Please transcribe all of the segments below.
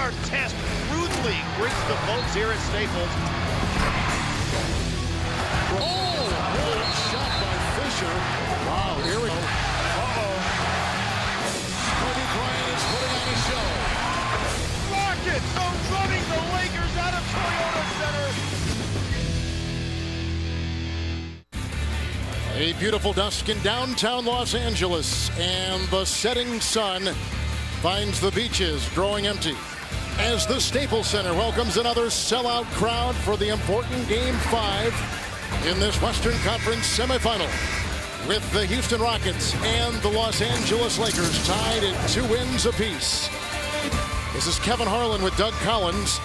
Artest rudely greets the folks here at Staples. Oh, what a shot by Fisher. Wow, here we go. Kobe Bryant is putting on a show. Rockets running the Lakers out of Toyota Center. A beautiful dusk in downtown Los Angeles, and the setting sun finds the beaches growing empty as the Staples Center welcomes another sellout crowd for the important Game 5 in this Western Conference semifinal, with the Houston Rockets and the Los Angeles Lakers tied at 2 wins apiece. This is Kevin Harlan with Doug Collins.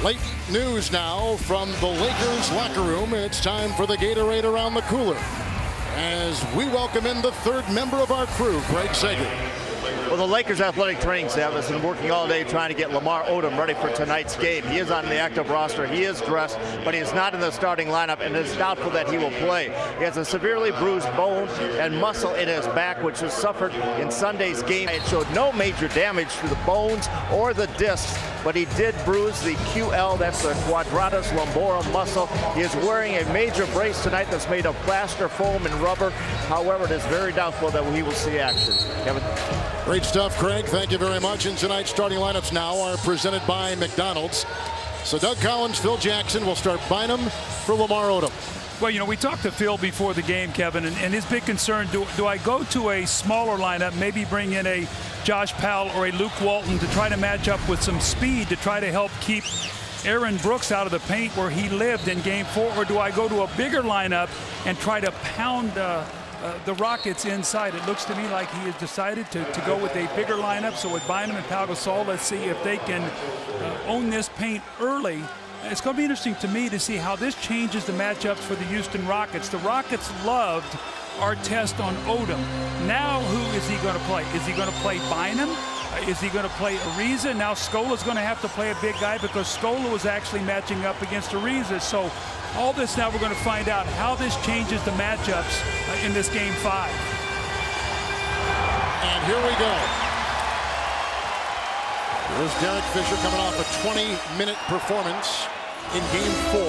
Late news now from the Lakers locker room. It's time for the Gatorade around the cooler as we welcome in the third member of our crew, Greg Sager. Well, the Lakers athletic training staff has been working all day trying to get Lamar Odom ready for tonight's game. He is on the active roster. He is dressed, but he is not in the starting lineup, and it is doubtful that he will play. He has a severely bruised bone and muscle in his back, which was suffered in Sunday's game. It showed no major damage to the bones or the discs, but he did bruise the QL, that's the quadratus lumborum muscle. He is wearing a major brace tonight that's made of plaster foam and rubber. However, it is very doubtful that he will see action. Kevin? Great stuff, Craig. Thank you very much. And tonight's starting lineups now are presented by McDonald's. So Doug Collins, Phil Jackson will start Bynum for Lamar Odom. Well, you know, we talked to Phil before the game, Kevin, and his big concern, do I go to a smaller lineup, maybe bring in a Josh Powell or a Luke Walton to try to match up with some speed to try to help keep Aaron Brooks out of the paint where he lived in Game 4, or do I go to a bigger lineup and try to pound the Rockets inside? It looks to me like he has decided to go with a bigger lineup. So with Bynum and Pau Gasol, let's see if they can own this paint early. It's going to be interesting to me to see how this changes the matchups for the Houston Rockets. The Rockets loved Artest on Odom. Now who is he going to play? Is he going to play Bynum? Is he going to play Ariza? Now Scola's going to have to play a big guy because Scola was actually matching up against Ariza. So all this now we're going to find out how this changes the matchups in this Game 5. And here we go. Here's Derek Fisher coming off a 20-minute performance in Game 4,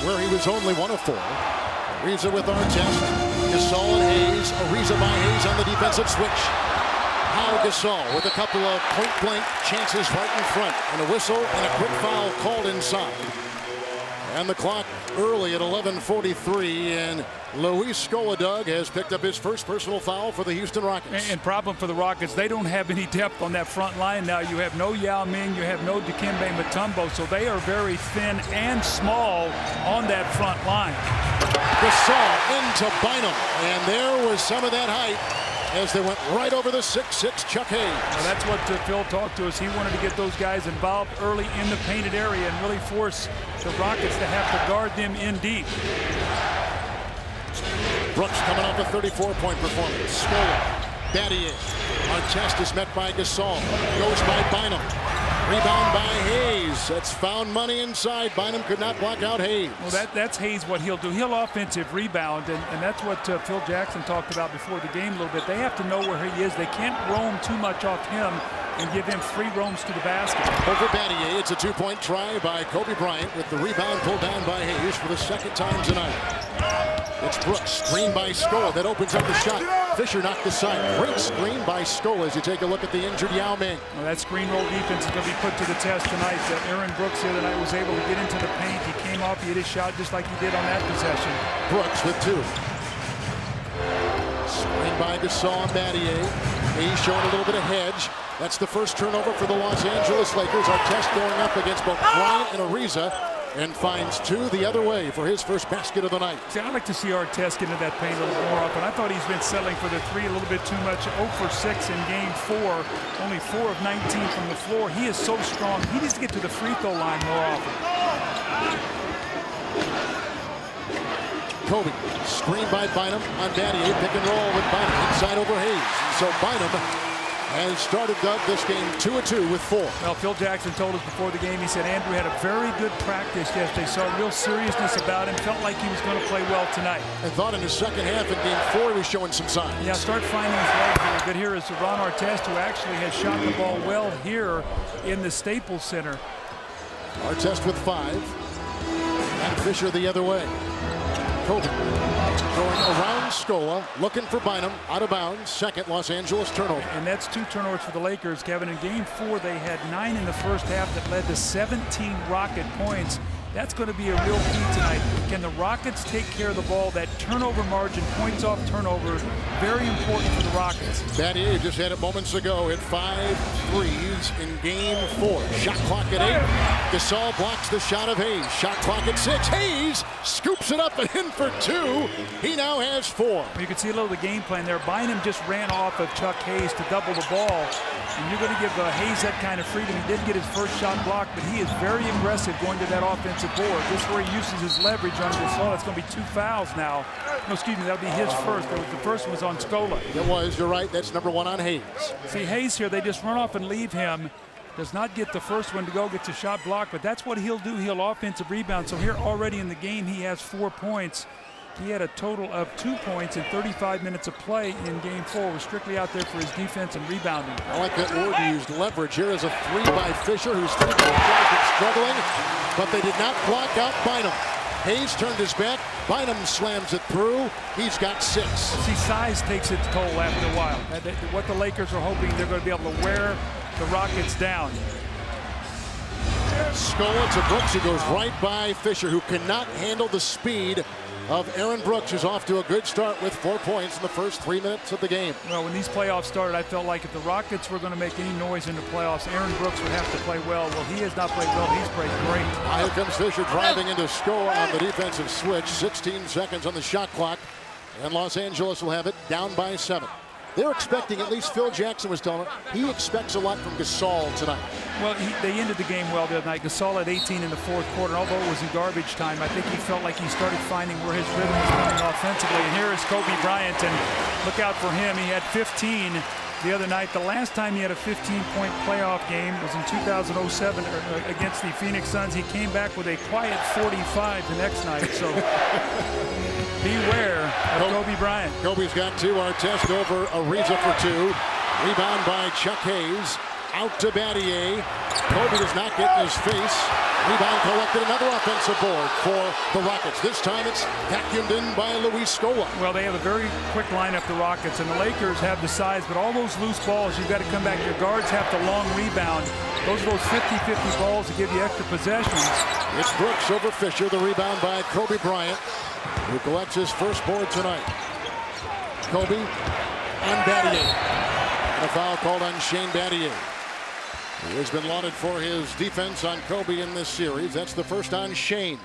where he was only 1 of 4. Ariza with Artest, Gasol and Hayes. Ariza by Hayes on the defensive switch. Pau Gasol with a couple of point-blank chances right in front, and a whistle and a quick foul called inside. And the clock early at 11:43, and Luis Scola, Doug, has picked up his first personal foul for the Houston Rockets. And problem for the Rockets, they don't have any depth on that front line now. You have no Yao Ming, you have no Dikembe Mutombo, so they are very thin and small on that front line. Gasol into Bynum, and there was some of that height as they went right over the 6'6" Chuck Hayes. Well, that's what Phil talked to us. He wanted to get those guys involved early in the painted area and really force the Rockets to have to guard them in deep. Brooks coming off a 34-point performance. Scola, Battier. Artest is met by Gasol. Goes by Bynum. Rebound by Hayes. That's found money inside. Bynum could not block out Hayes. Well, that's Hayes what he'll do. He'll offensive rebound, and that's what Phil Jackson talked about before the game a little bit. They have to know where he is. They can't roam too much off him and give him free roams to the basket. Over Battier, it's a 2-point try by Kobe Bryant with the rebound pulled down by Hayes for the second time tonight. It's Brooks, screen by Scola, that opens up the shot. Fisher knocked aside. Great screen by Scola as you take a look at the injured Yao Ming. Well, that screen roll defense is going to be put to the test tonight. Aaron Brooks the other night was able to get into the paint. He came off, he hit his shot just like he did on that possession. Brooks with 2. Screen by Gasol and Battier. He's showing a little bit of hedge. That's the first turnover for the Los Angeles Lakers. Artest going up against both Bryant and Ariza, and finds 2 the other way for his first basket of the night. See, I like to see Artest get into that paint a little more often. I thought he's been settling for the 3 a little bit too much. 0 for 6 in Game 4, only 4 of 19 from the floor. He is so strong. He needs to get to the free throw line more often. Kobe, screen by Bynum on Battier, pick and roll with Bynum inside over Hayes. So Bynum has started this game 2-2 with 4. Well, Phil Jackson told us before the game, he said Andrew had a very good practice yesterday. Saw real seriousness about him. Felt like he was going to play well tonight. And thought in his second half in game 4 he was showing some signs. Yeah, start finding his legs a little bit. Here is Ron Artest, who actually has shot the ball well here in the Staples Center. Artest with 5. And Fisher the other way. Kobe going around Scola, looking for Bynum, out of bounds. Second Los Angeles turnover. And that's 2 turnovers for the Lakers, Kevin. In game 4, they had 9 in the first half that led to 17 Rocket points. That's going to be a real key tonight. Can the Rockets take care of the ball? That turnover margin, points off turnover, very important for the Rockets. Battier just had it moments ago, hit 5 threes in game 4. Shot clock at 8. Gasol blocks the shot of Hayes. Shot clock at 6. Hayes scoops it up and in for 2. He now has 4. You can see a little of the game plan there. Bynum just ran off of Chuck Hayes to double the ball. And you're going to give Hayes that kind of freedom. He did get his first shot blocked, but he is very aggressive going to that offensive board. This is where he uses his leverage on Gasol. That's going to be 2 fouls now. No, excuse me, that'll be his first. The first one was on Scola. It was, you're right. That's number 1 on Hayes. See, Hayes here, they just run off and leave him. Does not get the first one to go, gets a shot blocked, but that's what he'll do. He'll offensive rebound. So here already in the game, he has 4 points. He had a total of 2 points in 35 minutes of play in game 4. Was strictly out there for his defense and rebounding. I like that word you used, leverage. Here is a 3 by Fisher, who's 3 has been struggling, but they did not block out Bynum. Hayes turned his back. Bynum slams it through. He's got 6. See, size takes its toll after a while. What the Lakers are hoping, they're going to be able to wear the Rockets down. Scola to Brooks, who goes right by Fisher, who cannot handle the speed of Aaron Brooks, who's off to a good start with 4 points in the first 3 minutes of the game. Well, when these playoffs started, I felt like if the Rockets were going to make any noise in the playoffs, Aaron Brooks would have to play well. Well, he has not played well. He's played great. Here comes Fisher driving into Scola on the defensive switch. 16 seconds on the shot clock, and Los Angeles will have it down by 7. They're expecting, at least Phil Jackson was telling it, he expects a lot from Gasol tonight. Well, they ended the game well the other night. Gasol had 18 in the fourth quarter. Although it was in garbage time, I think he felt like he started finding where his rhythm was coming offensively. And here is Kobe Bryant, and look out for him. He had 15 the other night. The last time he had a 15-point playoff game was in 2007 against the Phoenix Suns. He came back with a quiet 45 the next night. So beware of Kobe Bryant. Kobe's got 2. Artest over Ariza for 2. Rebound by Chuck Hayes. Out to Battier. Kobe does not get in his face. Rebound collected, another offensive board for the Rockets. This time it's vacuumed in by Luis Scola. Well, they have a very quick lineup, the Rockets, and the Lakers have the size, but all those loose balls, you've got to come back. Your guards have to long rebound. Those are those 50-50 balls that give you extra possessions. It's Brooks over Fisher. The rebound by Kobe Bryant, who collects his first board tonight. Kobe on Battier. And a foul called on Shane Battier, who has been lauded for his defense on Kobe in this series. That's the first on Shane.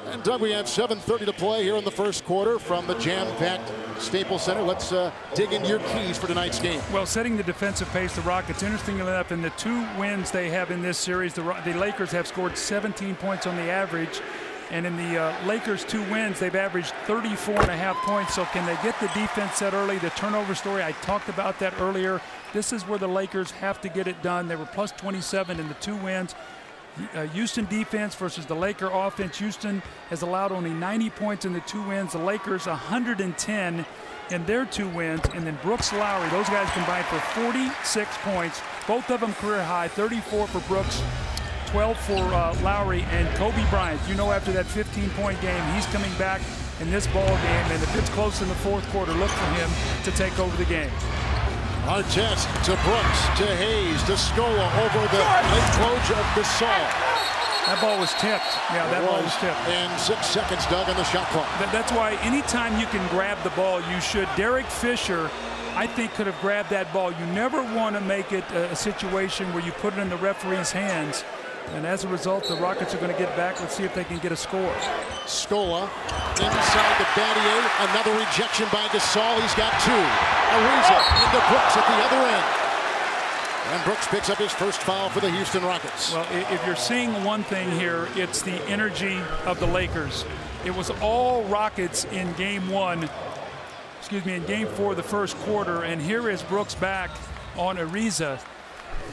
And Doug, we have 7:30 to play here in the first quarter from the jam-packed Staples Center. Let's dig into your keys for tonight's game. Well, setting the defensive pace, the Rockets, interestingly enough, in the 2 wins they have in this series, the Lakers have scored 17 points on the average. And in the Lakers' 2 wins, they've averaged 34.5 points. So can they get the defense set early? The turnover story, I talked about that earlier. This is where the Lakers have to get it done. They were plus 27 in the 2 wins. Houston defense versus the Laker offense. Houston has allowed only 90 points in the 2 wins. The Lakers 110 in their 2 wins. And then Brooks, Lowry, those guys combined for 46 points. Both of them career high, 34 for Brooks, 12 for Lowry. And Kobe Bryant, you know, after that 15-point game, he's coming back in this ball game. And if it's close in the fourth quarter, look for him to take over the game. Artest to Brooks, to Hayes, to Scola over the enclosure of Gasol. That ball was tipped. Yeah, that ball was tipped. And 6 seconds, Doug, on the shot clock. That's why anytime you can grab the ball, you should. Derek Fisher, I think, could have grabbed that ball. You never want to make it a situation where you put it in the referee's hands. And as a result, the Rockets are going to get back. Let's see if they can get a score. Scola inside the Battier. Another rejection by Gasol. He's got 2. Ariza into Brooks at the other end. And Brooks picks up his first foul for the Houston Rockets. Well, if you're seeing one thing here, it's the energy of the Lakers. It was all Rockets in game 4 of the first quarter. And here is Brooks back on Ariza.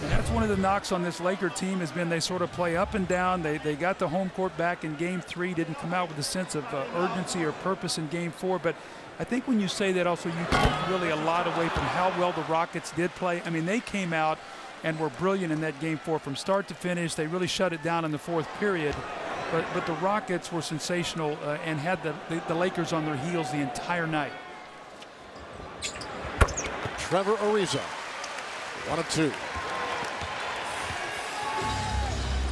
And that's one of the knocks on this Laker team has been they sort of play up and down. They got the home court back in Game 3, didn't come out with a sense of urgency or purpose in Game 4. But I think when you say that also, you take really a lot away from how well the Rockets did play. I mean, they came out and were brilliant in that Game 4 from start to finish. They really shut it down in the fourth period. But the Rockets were sensational and had the Lakers on their heels the entire night. Trevor Ariza, 1 of 2.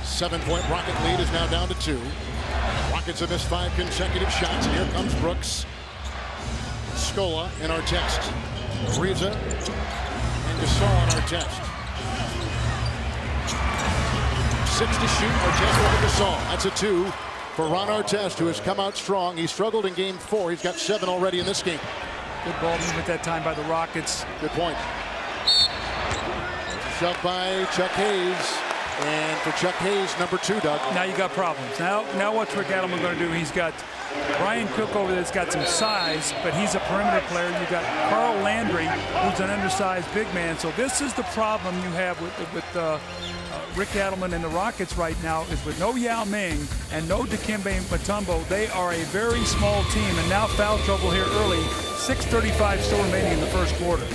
7-point Rocket lead is now down to 2. Rockets have missed 5 consecutive shots. Here comes Brooks, Scola, and Artest. Ariza and Gasol on Artest. 6 to shoot. Artest over Gasol. That's a 2 for Ron Artest, who has come out strong. He struggled in Game 4. He's got 7 already in this game. Good ball movement that time by the Rockets. Good point. Shoved by Chuck Hayes. And for Chuck Hayes, number 2, Doug. Now you got problems. Now what's Rick Adelman going to do? He's got Brian Cook over there that's got some size, but he's a perimeter player. You got Carl Landry, who's an undersized big man. So this is the problem you have with Rick Adelman and the Rockets right now, is with no Yao Ming and no Dikembe Mutombo. They are a very small team, and now foul trouble here early. 6:35 still remaining in the first quarter.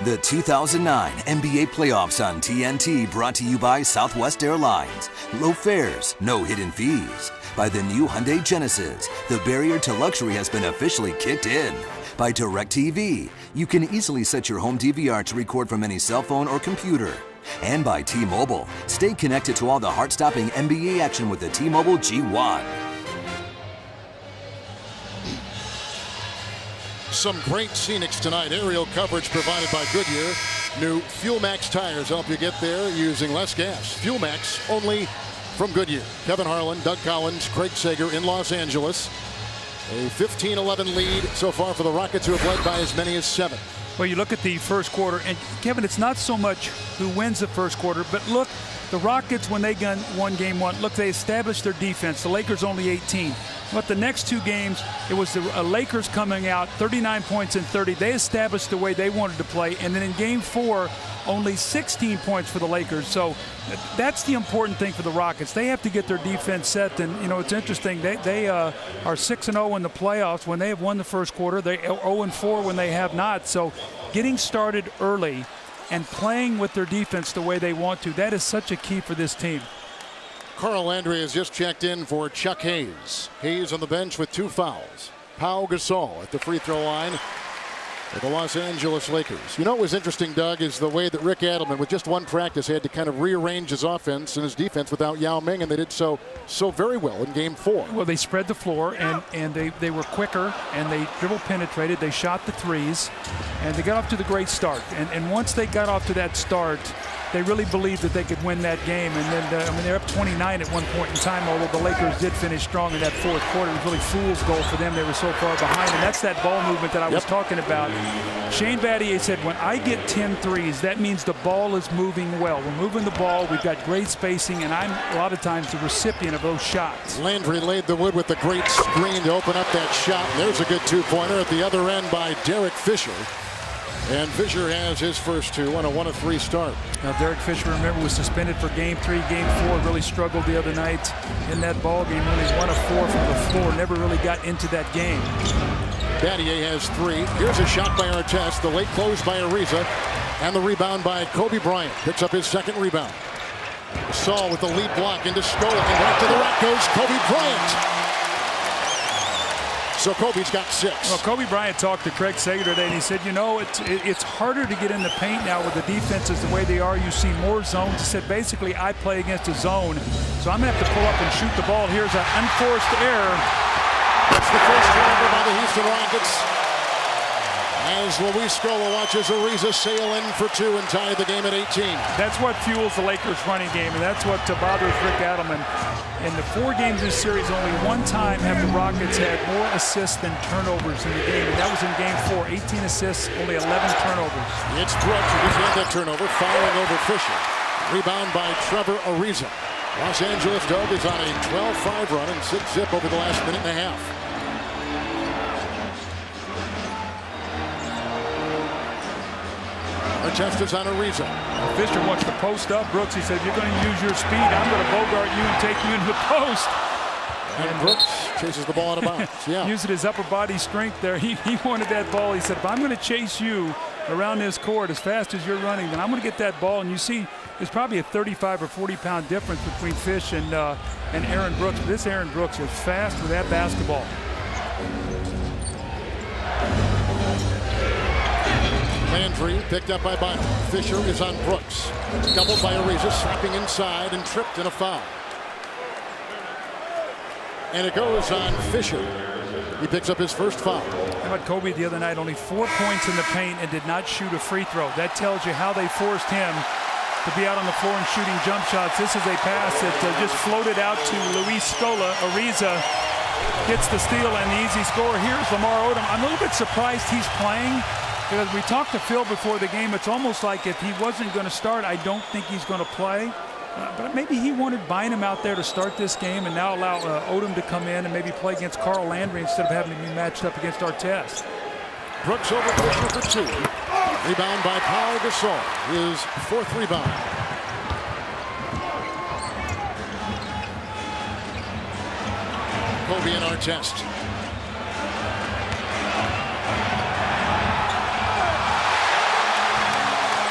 The 2009 NBA Playoffs on TNT, brought to you by Southwest Airlines. Low fares, no hidden fees. By the new Hyundai Genesis, the barrier to luxury has been officially kicked in. By DirecTV, you can easily set your home DVR to record from any cell phone or computer. And by T-Mobile, stay connected to all the heart-stopping NBA action with the T-Mobile G1. Some great scenics tonight. Aerial coverage provided by Goodyear. New Fuel Max tires help you get there using less gas. Fuel Max, only from Goodyear. Kevin Harlan, Doug Collins, Craig Sager in Los Angeles. A 15-11 lead so far for the Rockets, who have led by as many as 7. Well, you look at the first quarter, and Kevin, it's not so much who wins the first quarter, but look, the Rockets, when they won Game 1, look, they established their defense. The Lakers only 18. But the next 2 games, it was the Lakers coming out 39 points in 30. They established the way they wanted to play. And then in Game 4, only 16 points for the Lakers. So that's the important thing for the Rockets. They have to get their defense set. And, you know, it's interesting. They are 6-0 in the playoffs when they have won the first quarter. They are 0-4 when they have not. So getting started early and playing with their defense the way they want to, that is such a key for this team. Carl Landry has just checked in for Chuck Hayes. Hayes on the bench with 2 fouls. Pau Gasol at the free throw line for the Los Angeles Lakers. You know what was interesting, Doug, is the way that Rick Adelman, with just 1 practice, had to kind of rearrange his offense and his defense without Yao Ming, and they did so very well in Game 4. Well, they spread the floor, and they were quicker, and they dribble penetrated. They shot the threes, and they got off to the great start. And once they got off to that start, they really believed that they could win that game. And then, I mean, they're up 29 at one point in time, although the Lakers did finish strong in that fourth quarter. It was really fool's goal for them. They were so far behind, and that's that ball movement that I was talking about. Shane Battier said, when I get 10 threes, that means the ball is moving well. We're moving the ball. We've got great spacing, and I'm a lot of times the recipient of those shots. Landry laid the wood with the great screen to open up that shot. There's a good 2-pointer at the other end by Derek Fisher. And Fisher has his first 2 on a 1-of-3 start. Now, Derek Fisher, remember, was suspended for Game 3. Game 4 really struggled the other night in that ball game. Only 1 of 4 from the floor. Never really got into that game. Battier has 3. Here's a shot by Artest. The late close by Ariza. And the rebound by Kobe Bryant. Picks up his 2nd rebound. Saul with the lead block into Scola. And right to the rack goes Kobe Bryant. So Kobe's got 6. Well, Kobe Bryant talked to Craig Sager today, and he said, you know, it's harder to get in the paint now with the defenses the way they are. You see more zones. He said, basically, I play against a zone, so I'm going to have to pull up and shoot the ball. Here's an unforced error. That's the first turnover by the Houston Rockets. As Luis Scola watches Ariza sail in for 2 and tie the game at 18. That's what fuels the Lakers' running game, and that's what bothers Rick Adelman. In the 4 games this series, only 1 time have the Rockets had more assists than turnovers in the game, and that was in Game 4. 18 assists, only 11 turnovers. It's Brooks who just had that turnover, fouling over Fisher. Rebound by Trevor Ariza. Los Angeles Doug is on a 12-5 run and 6-zip over the last minute and a half. Artest is on Ariza. Fisher wants to post up Brooks. He said, if you're going to use your speed, I'm going to bogart you and take you into the post. And Brooks chases the ball out of bounds. Yeah. Using his upper body strength there. He wanted that ball. He said, if I'm going to chase you around this court as fast as you're running, then I'm going to get that ball. And you see, there's probably a 35 or 40-pound difference between Fish and Aaron Brooks. This Aaron Brooks is fast with that basketball. Landry picked up by Bynum. Fisher is on Brooks. Doubled by Ariza, slapping inside and tripped in a foul. And it goes on Fisher. He picks up his first foul. How about Kobe the other night? Only 4 points in the paint and did not shoot a free throw. That tells you how they forced him to be out on the floor and shooting jump shots. This is a pass that just floated out to Luis Scola. Ariza gets the steal and the easy score. Here's Lamar Odom. I'm a little bit surprised he's playing, because we talked to Phil before the game. It's almost like if he wasn't going to start, I don't think he's going to play. But maybe he wanted Bynum out there to start this game and now allow Odom to come in and maybe play against Carl Landry instead of having to be matched up against Artest. Brooks over Fisher for 2. Rebound by Paul Gasol. His 4th rebound. Kobe and Artest.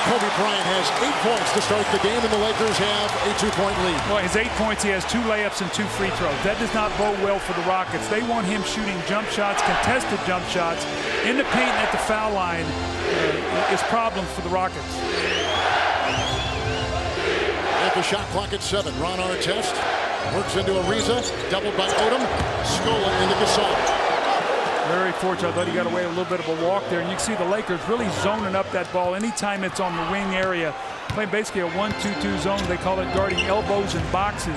Kobe Bryant has 8 points to start the game, and the Lakers have a 2-point lead. Well, his 8 points, he has 2 layups and 2 free throws. That does not bode well for the Rockets. They want him shooting jump shots, contested jump shots. In the paint at the foul line is problems for the Rockets. At the shot clock at 7, Ron Artest works into Ariza, doubled by Odom. Scola into Gasol. Very fortunate. I thought he got away with a little bit of a walk there. And you can see the Lakers really zoning up that ball anytime it's on the wing area. Playing basically a 1-2-2 zone. They call it guarding elbows and boxes.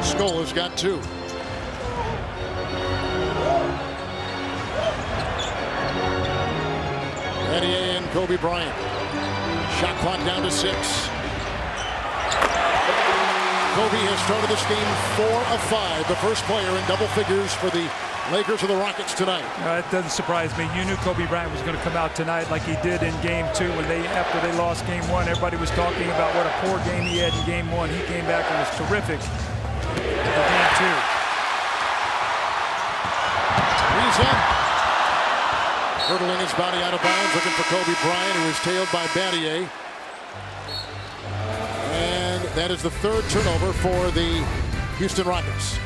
Scola's got 2. Eddie and Kobe Bryant. Shot clock down to 6. Kobe has started this game 4 of 5. The first player in double figures for the Lakers or the Rockets tonight. It doesn't surprise me. You knew Kobe Bryant was going to come out tonight like he did in Game 2 when after they lost Game 1. Everybody was talking about what a poor game he had in Game 1. He came back and was terrific for Game 2. Ariza hurdling his body out of bounds, looking for Kobe Bryant, who is tailed by Battier. And that is the 3rd turnover for the Houston Rockets.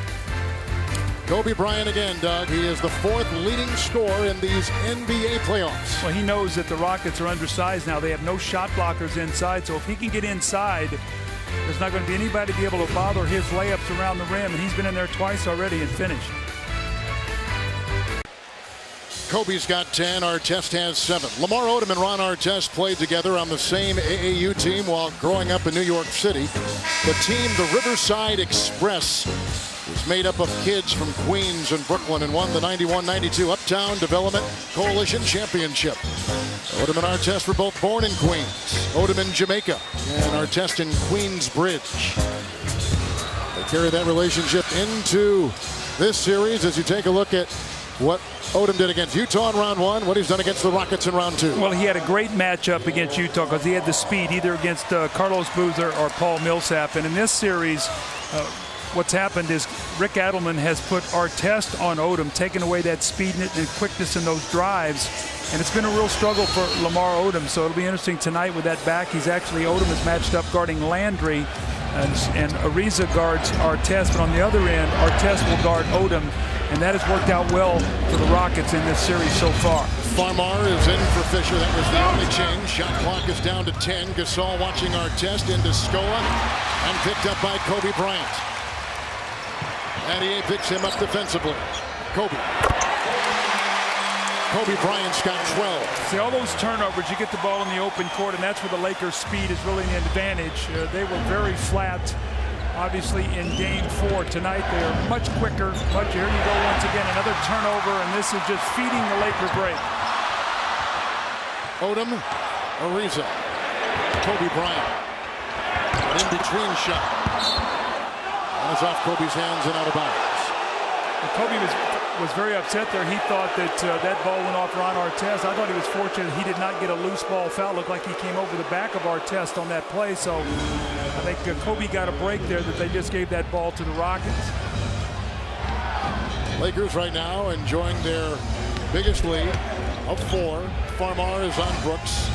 Kobe Bryant again, Doug. He is the 4th leading scorer in these NBA playoffs. Well, he knows that the Rockets are undersized now. They have no shot blockers inside, so if he can get inside, there's not going to be anybody to be able to bother his layups around the rim, and he's been in there twice already and finished. Kobe's got 10. Artest has 7. Lamar Odom and Ron Artest played together on the same AAU team while growing up in New York City. The team, the Riverside Express, is made up of kids from Queens and Brooklyn and won the 91-92 Uptown Development Coalition Championship. Odom and Artest were both born in Queens. Odom in Jamaica and Artest in Queensbridge. They carry that relationship into this series as you take a look at what Odom did against Utah in round 1, what he's done against the Rockets in round 2. Well, he had a great matchup against Utah because he had the speed either against Carlos Boozer or Paul Millsap. And in this series, what's happened is Rick Adelman has put Artest on Odom, taking away that speed and quickness in those drives. And it's been a real struggle for Lamar Odom. So it'll be interesting tonight with that back. Odom is matched up guarding Landry, and Ariza guards Artest. But on the other end, Artest will guard Odom. And that has worked out well for the Rockets in this series so far. Farmar is in for Fisher. That was the only change. Shot clock is down to 10. Gasol watching Artest into Scola and picked up by Kobe Bryant. Battier picks him up defensively. Kobe Bryant's got 12. See, all those turnovers, you get the ball in the open court, and that's where the Lakers' speed is really an advantage. They were very flat, obviously, in Game 4. Tonight, they are much quicker. Here you go once again, another turnover, and this is just feeding the Laker break. Odom, Ariza, Kobe Bryant. An in-between shot. That's off Kobe's hands and out of bounds. Kobe was was very upset there. He thought that that ball went off Ron Artest. I thought he was fortunate he did not get a loose ball foul. Looked like he came over the back of Artest on that play. So I think Kobe got a break there that they just gave that ball to the Rockets. Lakers right now enjoying their biggest lead of 4. Farmar is on Brooks.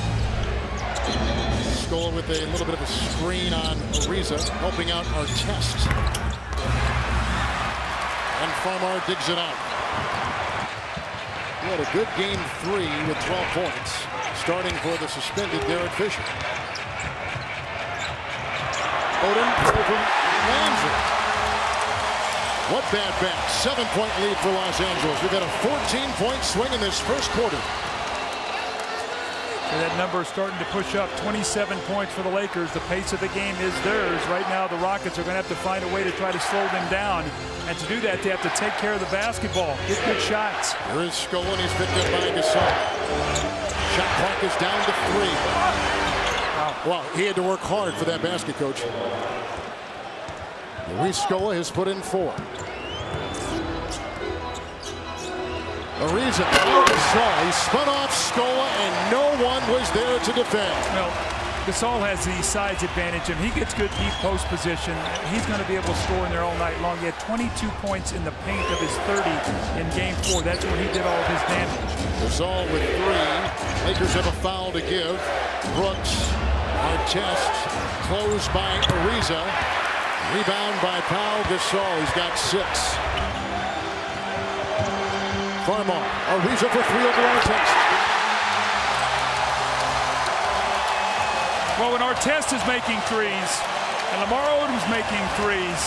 Scola with a little bit of a screen on Ariza, helping out Artest. And Farmar digs it out. He had a good game 3 with 12 points, starting for the suspended Derek Fisher. Odom over Landry. What bad back. 7-point lead for Los Angeles. We've got a 14-point swing in this first quarter. And that number is starting to push up. 27 points for the Lakers. The pace of the game is theirs. Right now, the Rockets are going to have to find a way to try to slow them down. And to do that, they have to take care of the basketball. Get good shots. Here is Scola, and he's picked up by Gasol. Shot clock is down to 3. Wow, he had to work hard for that basket, Coach. Luis Scola has put in 4. Ariza, Gasol, he spun off Scola, and no one was there to defend. Well, Gasol has the size advantage, and he gets good deep post position. He's going to be able to score in there all night long. He had 22 points in the paint of his 30 in Game 4. That's where he did all of his damage. Gasol with 3. Lakers have a foul to give. Brooks, Artest, closed by Ariza. Rebound by Pau Gasol. He's got 6. Farmar, Ariza for 3 over Artest. Well, when Artest is making threes and Lamar Odom's making threes,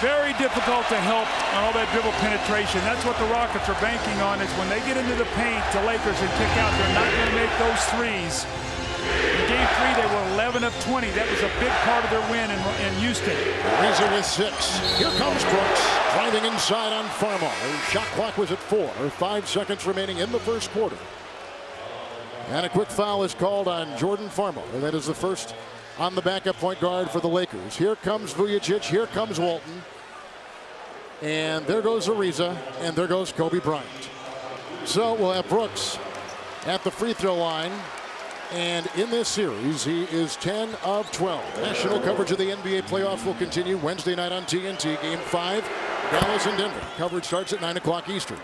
very difficult to help on all that dribble penetration. That's what the Rockets are banking on, is when they get into the paint, the Lakers and kick out, they're not going to make those threes. In Game 3, they were 11 of 20. That was a big part of their win in Houston. Ariza with 6. Here comes Brooks, driving inside on Farmar. Shot clock was at 4. 5 seconds remaining in the first quarter. And a quick foul is called on Jordan Farmar. And that is the first on the backup point guard for the Lakers. Here comes Vujacic. Here comes Walton. And there goes Ariza. And there goes Kobe Bryant. So we'll have Brooks at the free throw line. And in this series, he is 10 of 12. National coverage of the NBA playoffs will continue Wednesday night on TNT. Game 5, Dallas and Denver. Coverage starts at 9 o'clock Eastern.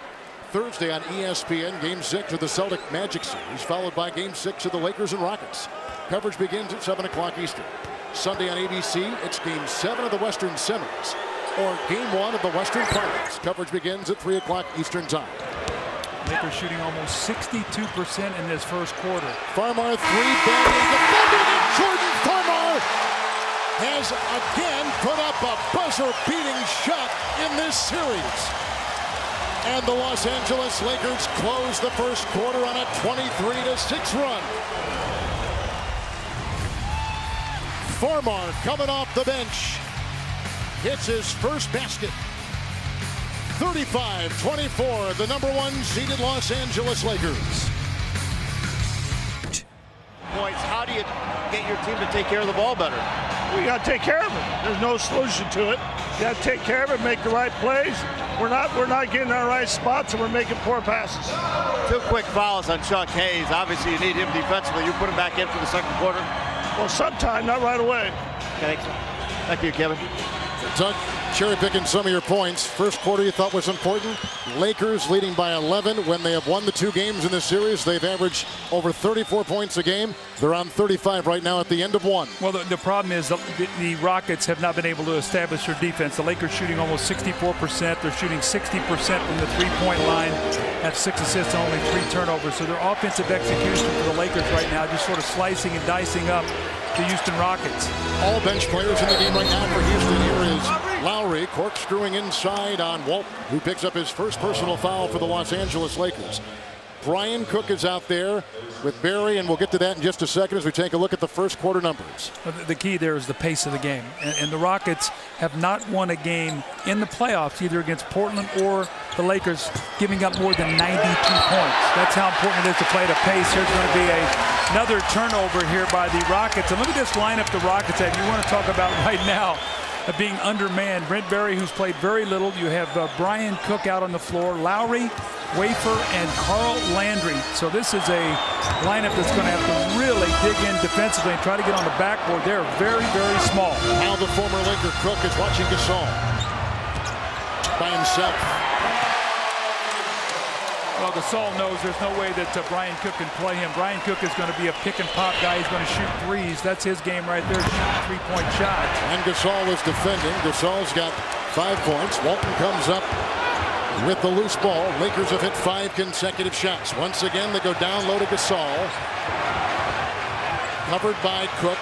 Thursday on ESPN, Game 6 of the Celtic Magic series, followed by Game 6 of the Lakers and Rockets. Coverage begins at 7 o'clock Eastern. Sunday on ABC, it's Game 7 of the Western Semis, or Game 1 of the Western Finals. Coverage begins at 3 o'clock Eastern time. Lakers shooting almost 62% in this first quarter. Farmar 3, badly defended, and Jordan Farmar has again put up a buzzer-beating shot in this series. And the Los Angeles Lakers close the first quarter on a 23-6 run. Farmar coming off the bench hits his first basket. 35-24, the #1 seeded Los Angeles Lakers. Points. How do you get your team to take care of the ball better? We got to take care of it. There's no solution to it. You got to take care of it, make the right plays. We're not getting our right spots, and we're making poor passes. 2 quick fouls on Chuck Hayes. Obviously, you need him defensively. You put him back in for the second quarter. Well, sometime, not right away. Okay, thank you, Kevin. Doug, cherry picking some of your points. First quarter you thought was important. Lakers leading by 11 when they have won the 2 games in this series. They've averaged over 34 points a game. They're on 35 right now at the end of 1. Well, the problem is the Rockets have not been able to establish their defense. The Lakers shooting almost 64%. They're shooting 60% from the three-point line. Have 6 assists and only 3 turnovers. So their offensive execution for the Lakers right now just sort of slicing and dicing up the Houston Rockets. All bench players in the game right now for Houston. Here is Lowry corkscrewing inside on Walton, who picks up his first personal foul for the Los Angeles Lakers. Brian Cook is out there with Barry, and we'll get to that in just a second as we take a look at the first quarter numbers. The key there is the pace of the game. And the Rockets have not won a game in the playoffs, either against Portland or the Lakers, giving up more than 92 points. That's how important it is to play at a pace. There's going to be another turnover here by the Rockets. And look at this lineup the Rockets have. You want to talk about right now being undermanned. Brent Barry, who's played very little. You have Brian Cook out on the floor, Lowry, Wafer, and Carl Landry. So this is a lineup that's going to have to really dig in defensively and try to get on the backboard. They're very, very small. Now the former Laker Cook is watching Gasol by himself. Well, Gasol knows there's no way that Brian Cook can play him. Brian Cook is going to be a pick and pop guy. He's going to shoot threes. That's his game right there, shoot a three-point shot. And Gasol is defending. Gasol's got 5 points. Walton comes up with the loose ball. Lakers have hit 5 consecutive shots. Once again, they go down low to Gasol. Covered by Cook.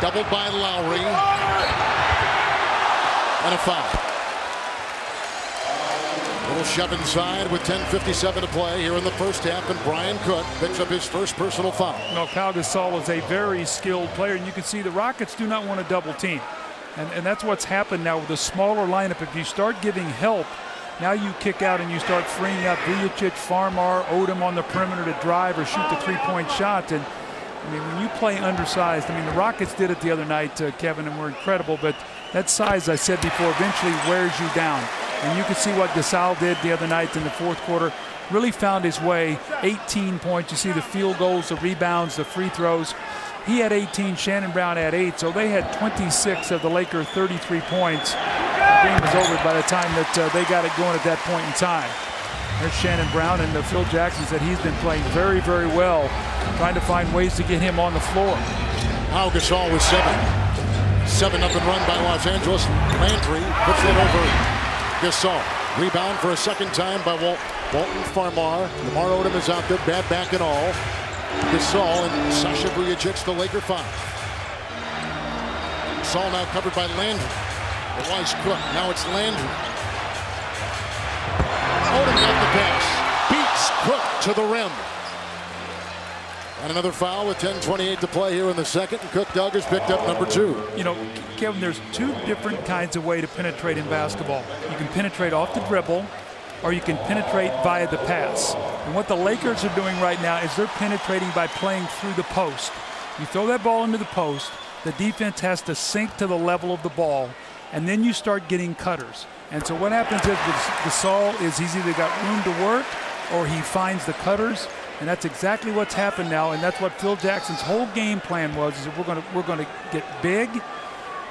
Doubled by Lowry. And a foul. Little shove inside with 10:57 to play here in the first half, and Brian Cook picks up his first personal foul. No, Pau Gasol is a very skilled player, and you can see the Rockets do not want to double team. And that's what's happened now with the smaller lineup. If you start giving help, now you kick out and you start freeing up Vujacic, Farmar, Odom on the perimeter to drive or shoot the three-point shot. And I mean, when you play undersized, I mean, the Rockets did it the other night, Kevin, and were incredible. But that size, I said before, eventually wears you down. And you can see what Gasol did the other night in the fourth quarter. Really found his way. 18 points. You see the field goals, the rebounds, the free throws. He had 18. Shannon Brown had 8. So they had 26 of the Lakers' 33 points. The game was over by the time that they got it going at that point in time. There's Shannon Brown, and Phil Jackson said he's been playing very, very well, trying to find ways to get him on the floor. Pau Gasol was 7 up and run by Los Angeles. Landry puts it over Gasol. Rebound for a second time by Walton Farmar. Lamar Odom is out there, bad back and all. Gasol and Sasha Vujacic, the Laker 5. Gasol now covered by Landry. It was Cook. Now it's Landry. Odom got the pass. Beats Cook to the rim. And another foul with 10:28 to play here in the second. And Cook Doug has picked up number 2. You know, Kevin, there's 2 different kinds of way to penetrate in basketball. You can penetrate off the dribble, or you can penetrate via the pass. And what the Lakers are doing right now is they're penetrating by playing through the post. You throw that ball into the post, the defense has to sink to the level of the ball, and then you start getting cutters. And so what happens is with Gasol is he's either got room to work or he finds the cutters. And that's exactly what's happened now, and that's what Phil Jackson's whole game plan was, is that we're going to get big,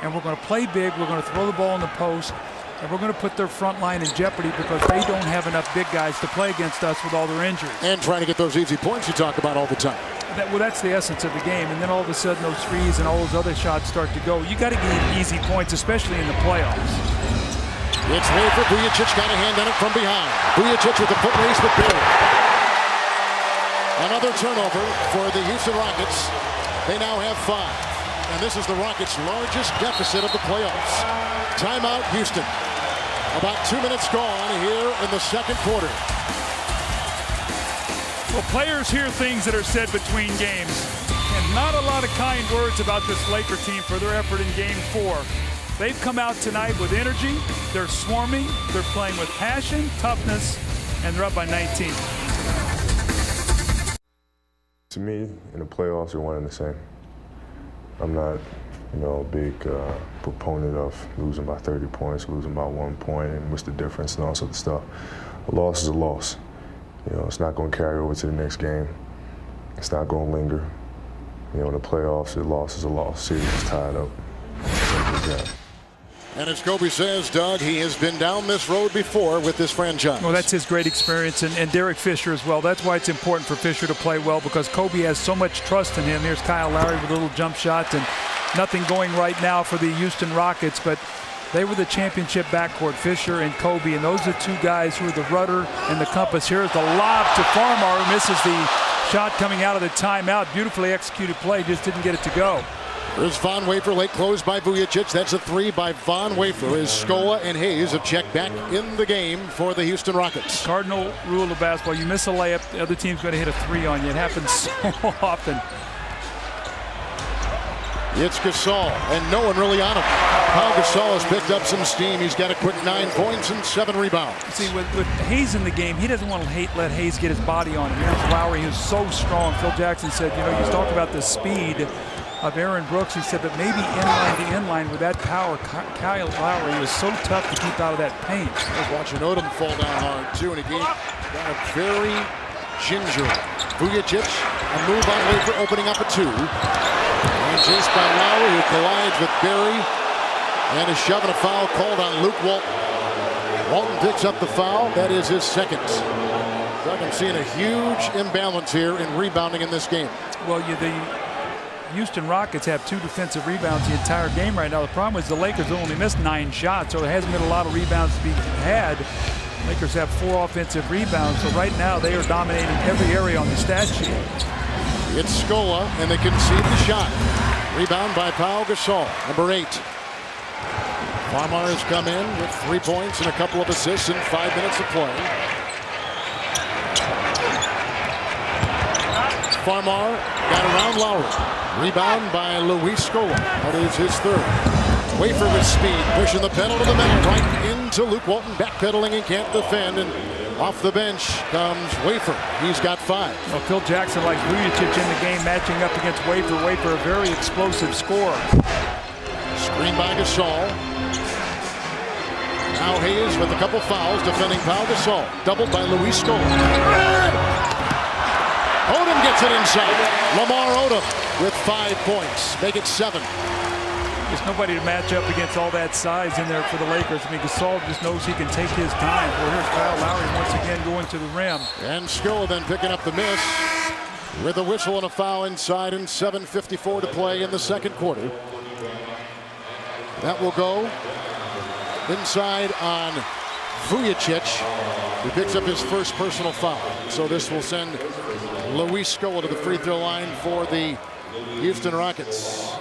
and we're going to play big, we're going to throw the ball in the post, and we're going to put their front line in jeopardy because they don't have enough big guys to play against us with all their injuries. And trying to get those easy points you talk about all the time. Well, that's the essence of the game, and then all of a sudden those threes and all those other shots start to go. You got to get easy points, especially in the playoffs. It's Wafer. Vujacic got a hand on it from behind. Vujacic with a foot race with Barry. Another turnover for the Houston Rockets. They now have 5. And this is the Rockets' largest deficit of the playoffs. Timeout, Houston. About 2 minutes gone here in the second quarter. Well, players hear things that are said between games. And not a lot of kind words about this Laker team for their effort in Game 4. They've come out tonight with energy. They're swarming. They're playing with passion, toughness, and they're up by 19. To me, in the playoffs, you're one and the same. I'm not, a big proponent of losing by 30 points, losing by 1 point, and what's the difference and all sorts of stuff. A loss is a loss. It's not going to carry over to the next game. It's not going to linger. In the playoffs, a loss is a loss. Series is tied up. Simple as that. And as Kobe says, Doug, he has been down this road before with this franchise. Well, that's his great experience, and Derek Fisher as well. That's why it's important for Fisher to play well, because Kobe has so much trust in him. Here's Kyle Lowry with a little jump shot, and nothing going right now for the Houston Rockets, but they were the championship backcourt, Fisher and Kobe, and those are 2 guys who are the rudder and the compass. Here's the lob to Farmar, who misses the shot coming out of the timeout. Beautifully executed play, just didn't get it to go. There's Von Wafer, late close by Vujacic. That's a 3 by Von Wafer. As Scola and Hayes have checked back in the game for the Houston Rockets. Cardinal rule of basketball, you miss a layup, the other team's going to hit a 3 on you. It happens so often. It's Gasol, and no one really on him. Pau Gasol has picked up some steam. He's got a quick 9 points and 7 rebounds. See, with Hayes in the game, he doesn't want to let Hayes get his body on him. Here's Lowry, who's so strong. Phil Jackson said, you talk about the speed of Aaron Brooks. He said that maybe inline to inline with that power, Kyle Lowry was so tough to keep out of that paint. I was watching Odom fall down hard too, and he got a very ginger. Vujacic, a move on Wafer, opening up a 2. And chased by Lowry, who collides with Berry. And a shove and a foul called on Luke Walton. Walton picks up the foul. That is his second. Doug, I'm seeing a huge imbalance here in rebounding in this game. Well, the Houston Rockets have 2 defensive rebounds the entire game right now. The problem is the Lakers only missed 9 shots, so there hasn't been a lot of rebounds to be had. Lakers have 4 offensive rebounds, so right now they are dominating every area on the stat sheet. It's Scola, and they concede the shot. Rebound by Pau Gasol, number 8. Farmar has come in with 3 points and a couple of assists in 5 minutes of play. Farmar got around Lowry. Rebound by Luis Scola. That is his 3rd. Wafer with speed, pushing the pedal to the mat, right into Luke Walton, backpedaling and can't defend. And off the bench comes Wafer. He's got 5. Well, Phil Jackson likes Vujacic in the game, matching up against Wafer. Wafer, a very explosive scorer. Screen by Gasol. Now Hayes with a couple fouls, defending Pau Gasol. Doubled by Luis Scola. Odom gets it inside. Lamar Odom with 5 points. Make it 7. There's nobody to match up against all that size in there for the Lakers. I mean, Gasol just knows he can take his time. Well, here's Kyle Lowry once again going to the rim. And Scola then picking up the miss with a whistle and a foul inside, and 7:54 to play in the second quarter. That will go inside on Vujacic, who picks up his first personal foul. So this will send Luis Scola to the free throw line for the Houston Rockets.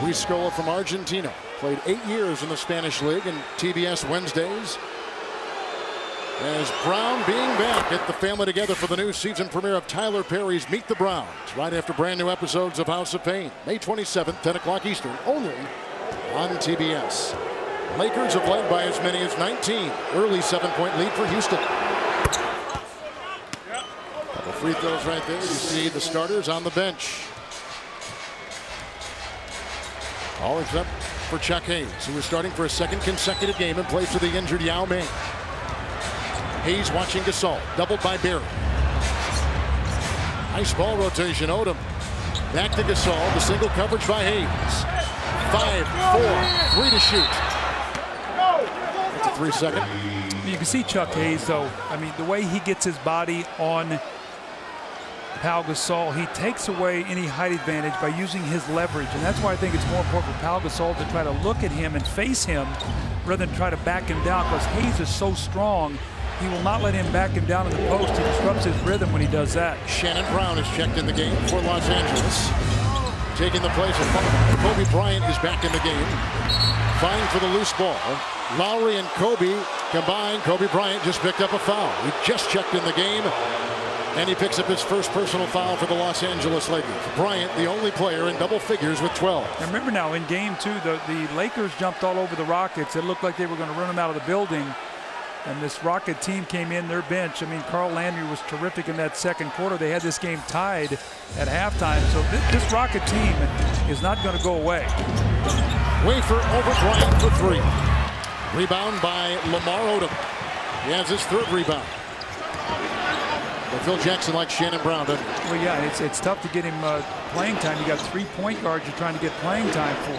Luis Scola from Argentina, played 8 years in the Spanish League and TBS Wednesdays. As Brown being back at the family together for the new season premiere of Tyler Perry's Meet the Browns, right after brand new episodes of House of Pain, May 27th, 10 o'clock Eastern, only on TBS. Lakers have led by as many as 19. Early 7-point lead for Houston. Couple free throws right there. You see the starters on the bench. All except for Chuck Hayes, who is starting for a 2nd consecutive game in place of the injured Yao Ming. Hayes watching Gasol, doubled by Berry. Nice ball rotation, Odom. Back to Gasol, the single coverage by Hayes. 5, 4, 3 to shoot. That's a 3-second. You can see Chuck Hayes, though. I mean, the way he gets his body on Pau Gasol, he takes away any height advantage by using his leverage, and that's why I think it's more important for Pau Gasol to try to look at him and face him rather than try to back him down, because Hayes is so strong. He will not let him back him down in the post. He disrupts his rhythm when he does that. Shannon Brown is checked in the game for Los Angeles. Taking the place of Kobe Bryant is back in the game. Vying for the loose ball. Lowry and Kobe combined. Kobe Bryant just picked up a foul. He just checked in the game. And he picks up his first personal foul for the Los Angeles Lakers. Bryant, the only player in double figures with 12. Now remember now, in game 2, the Lakers jumped all over the Rockets. It looked like they were going to run them out of the building. And this Rocket team came in their bench. I mean, Carl Landry was terrific in that second quarter. They had this game tied at halftime. So this Rocket team is not going to go away. Wafer over Bryant for 3. Rebound by Lamar Odom. He has his 3rd rebound. But Phil Jackson likes Shannon Brown, doesn't he? Well, yeah, it's tough to get him playing time. You got 3 point guards you're trying to get playing time for.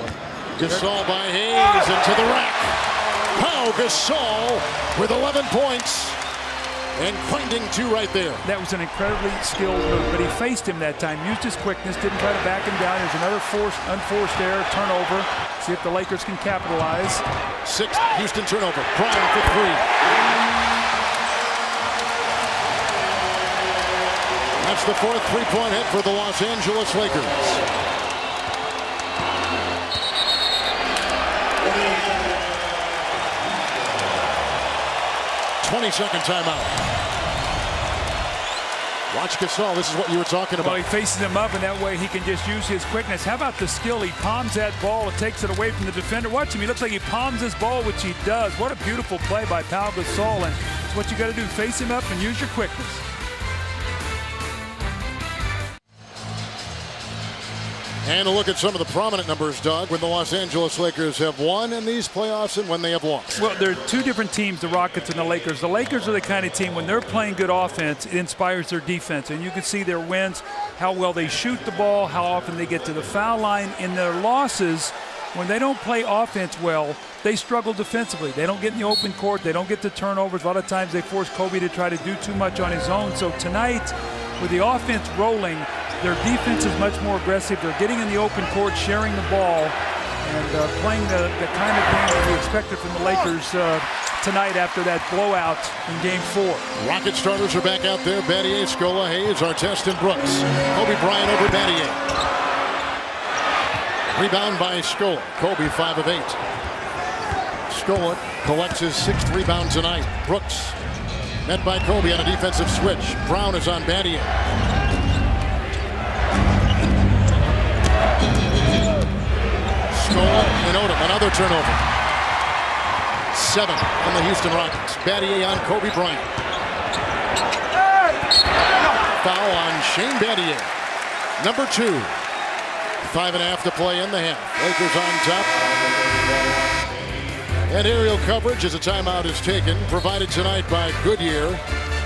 Gasol by Hayes into the rack. Pau Gasol with 11 points and finding 2 right there. That was an incredibly skilled move, but he faced him that time, used his quickness, didn't try to back him down. There's another unforced error, turnover. See if the Lakers can capitalize. 6th Houston turnover. Brown for 3. That's the 4th 3-point hit for the Los Angeles Lakers. 20-second timeout. Watch Gasol. This is what you were talking about. Well, he faces him up, and that way he can just use his quickness. How about the skill? He palms that ball and takes it away from the defender. Watch him. He looks like he palms his ball, which he does. What a beautiful play by Pau Gasol. And it's what you got to do. Face him up and use your quickness. And a look at some of the prominent numbers, Doug, when the Los Angeles Lakers have won in these playoffs and when they have lost. Well, there are two different teams, the Rockets and the Lakers. The Lakers are the kind of team, when they're playing good offense, it inspires their defense. And you can see their wins, how well they shoot the ball, how often they get to the foul line. In their losses, when they don't play offense well, they struggle defensively. They don't get in the open court. They don't get the turnovers. A lot of times they force Kobe to try to do too much on his own. So tonight, with the offense rolling, their defense is much more aggressive. They're getting in the open court, sharing the ball, and playing the kind of game that we expected from the Lakers tonight after that blowout in Game 4. Rocket starters are back out there. Battier, Scola, Hayes, Artest, and Brooks. Kobe Bryant over Battier. Rebound by Scola. Kobe 5 of 8. Scola collects his 6th rebound tonight. Brooks met by Kobe on a defensive switch. Brown is on Battier. Scola and Odom, another turnover. 7 on the Houston Rockets. Battier on Kobe Bryant. Foul on Shane Battier. Number 2. 5.5 to play in the half. Lakers on top. And aerial coverage as a timeout is taken, provided tonight by Goodyear.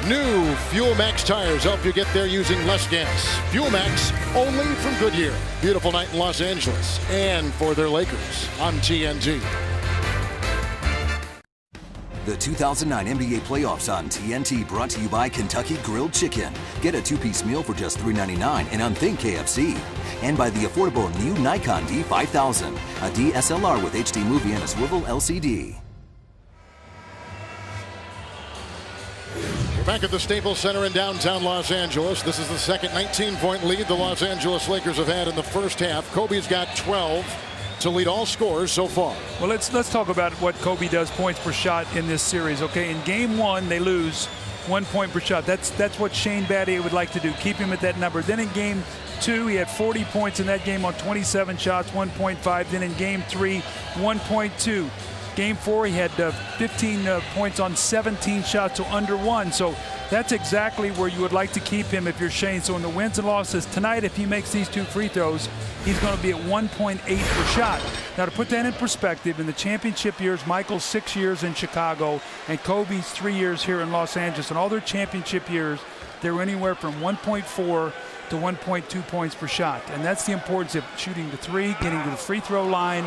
New Fuel Max tires help you get there using less gas. Fuel Max, only from Goodyear. Beautiful night in Los Angeles, and for their Lakers on TNT. The 2009 NBA playoffs on TNT, brought to you by Kentucky Grilled Chicken. Get a 2-piece meal for just $3.99 and unthink KFC. And by the affordable new Nikon D5000, a DSLR with HD movie and a swivel LCD. Back at the Staples Center in downtown Los Angeles. This is the second 19-point lead the Los Angeles Lakers have had in the first half. Kobe's got 12 to lead all scorers so far. Well, let's talk about what Kobe does points per shot in this series. Okay, in Game 1 they lose 1 point per shot. That's what Shane Battier would like to do, keep him at that number. Then in Game 2 he had 40 points in that game on 27 shots, 1.5. Then in Game 3, 1.2. Game 4 he had 15 points on 17 shots, so under 1. So that's exactly where you would like to keep him if you're Shane. So in the wins and losses tonight, if he makes these 2 free throws, he's going to be at 1.8 per shot. Now, to put that in perspective, in the championship years, Michael's 6 years in Chicago and Kobe's 3 years here in Los Angeles, and all their championship years, they were anywhere from 1.4 to 1.2 points per shot. And that's the importance of shooting the 3, getting to the free throw line,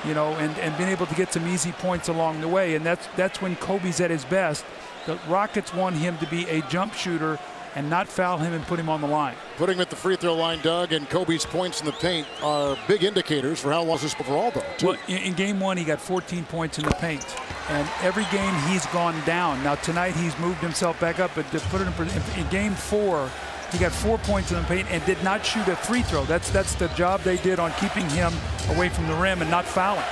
you know, and being able to get some easy points along the way. And that's when Kobe's at his best. The Rockets want him to be a jump shooter and not foul him and put him on the line. Putting him at the free throw line, Doug, and Kobe's points in the paint are big indicators for how long this overall, though. Well, in Game 1, he got 14 points in the paint. And every game he's gone down. Now, tonight he's moved himself back up, but to put it in Game 4, he got 4 points in the paint and did not shoot a free throw. That's the job they did on keeping him away from the rim and not fouling.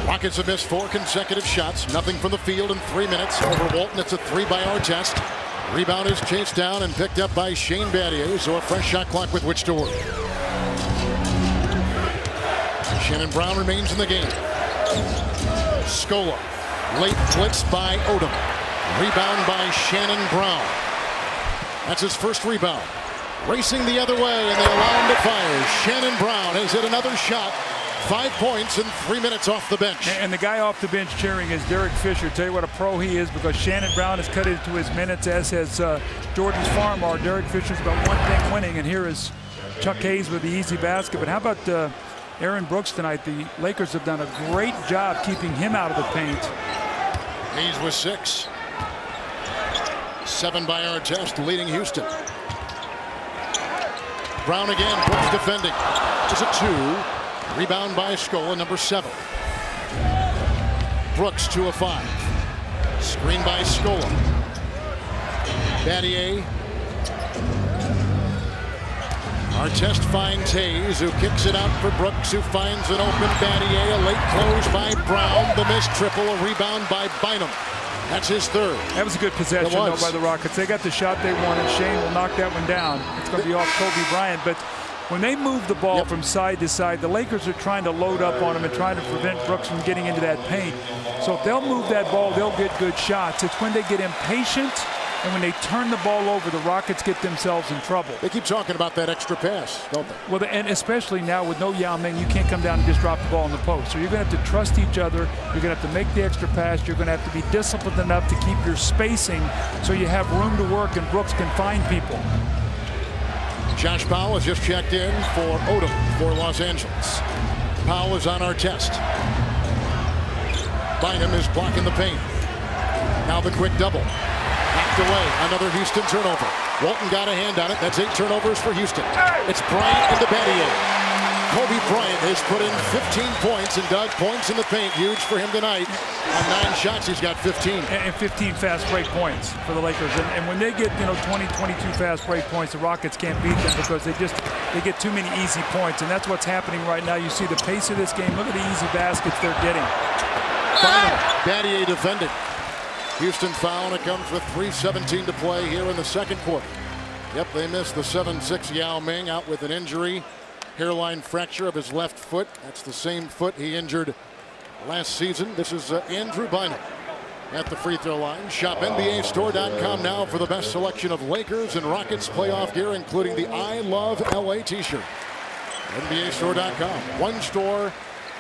Rockets have missed 4 consecutive shots. Nothing from the field in 3 minutes. Over Walton, it's a 3 by Artest. Rebound is chased down and picked up by Shane Battier, so a fresh shot clock with which to work. Shannon Brown remains in the game. Scola, late blitz by Odom. Rebound by Shannon Brown. That's his first rebound. Racing the other way, and they allow him to fire. Shannon Brown has hit another shot. 5 points in 3 minutes off the bench. And the guy off the bench cheering is Derek Fisher. Tell you what a pro he is, because Shannon Brown has cut into his minutes, as has Jordan's Farmar. Derek Fisher's got one thing winning, and here is Chuck Hayes with the easy basket. But how about Aaron Brooks tonight? The Lakers have done a great job keeping him out of the paint. Hayes with 6. 7 by Artest, leading Houston. Brown again, Brooks defending. It's a 2. Rebound by Scola, number 7. Brooks 2 of 5. Screen by Scola. Battier. Artest finds Hayes, who kicks it out for Brooks, who finds an open Battier. A late close by Brown. The missed triple, a rebound by Bynum. That's his 3rd. That was a good possession, though, by the Rockets. They got the shot they wanted. Shane will knock that one down. It's going to be off Kobe Bryant. But when they move the ball from side to side, the Lakers are trying to load up on him and trying to prevent Brooks from getting into that paint. So if they'll move that ball, they'll get good shots. It's when they get impatient And when they turn the ball over, the Rockets get themselves in trouble. They keep talking about that extra pass, don't they? Well, and especially now with no Yao Ming, you can't come down and just drop the ball in the post. So you're going to have to trust each other. You're going to have to make the extra pass. You're going to have to be disciplined enough to keep your spacing so you have room to work and Brooks can find people. Josh Powell has just checked in for Odom for Los Angeles. Powell is on our test. Bynum is blocking the paint. Now the quick double. Knocked away. Another Houston turnover. Walton got a hand on it. That's 8 turnovers for Houston. It's Bryant into Battier. Kobe Bryant has put in 15 points, and Doug, points in the paint, huge for him tonight. On 9 shots, he's got 15. And 15 fast break points for the Lakers. And when they get 20, 22 fast break points, the Rockets can't beat them because they get too many easy points. And that's what's happening right now. You see the pace of this game. Look at the easy baskets they're getting. Battier defending. Houston foul, and it comes with 3:17 to play here in the second quarter. Yep, they missed the 7-6 Yao Ming, out with an injury. Hairline fracture of his left foot. That's the same foot he injured last season. This is Andrew Bynum at the free throw line. Shop NBAstore.com now for the best selection of Lakers and Rockets playoff gear, including the I Love LA t-shirt. NBAstore.com. One store,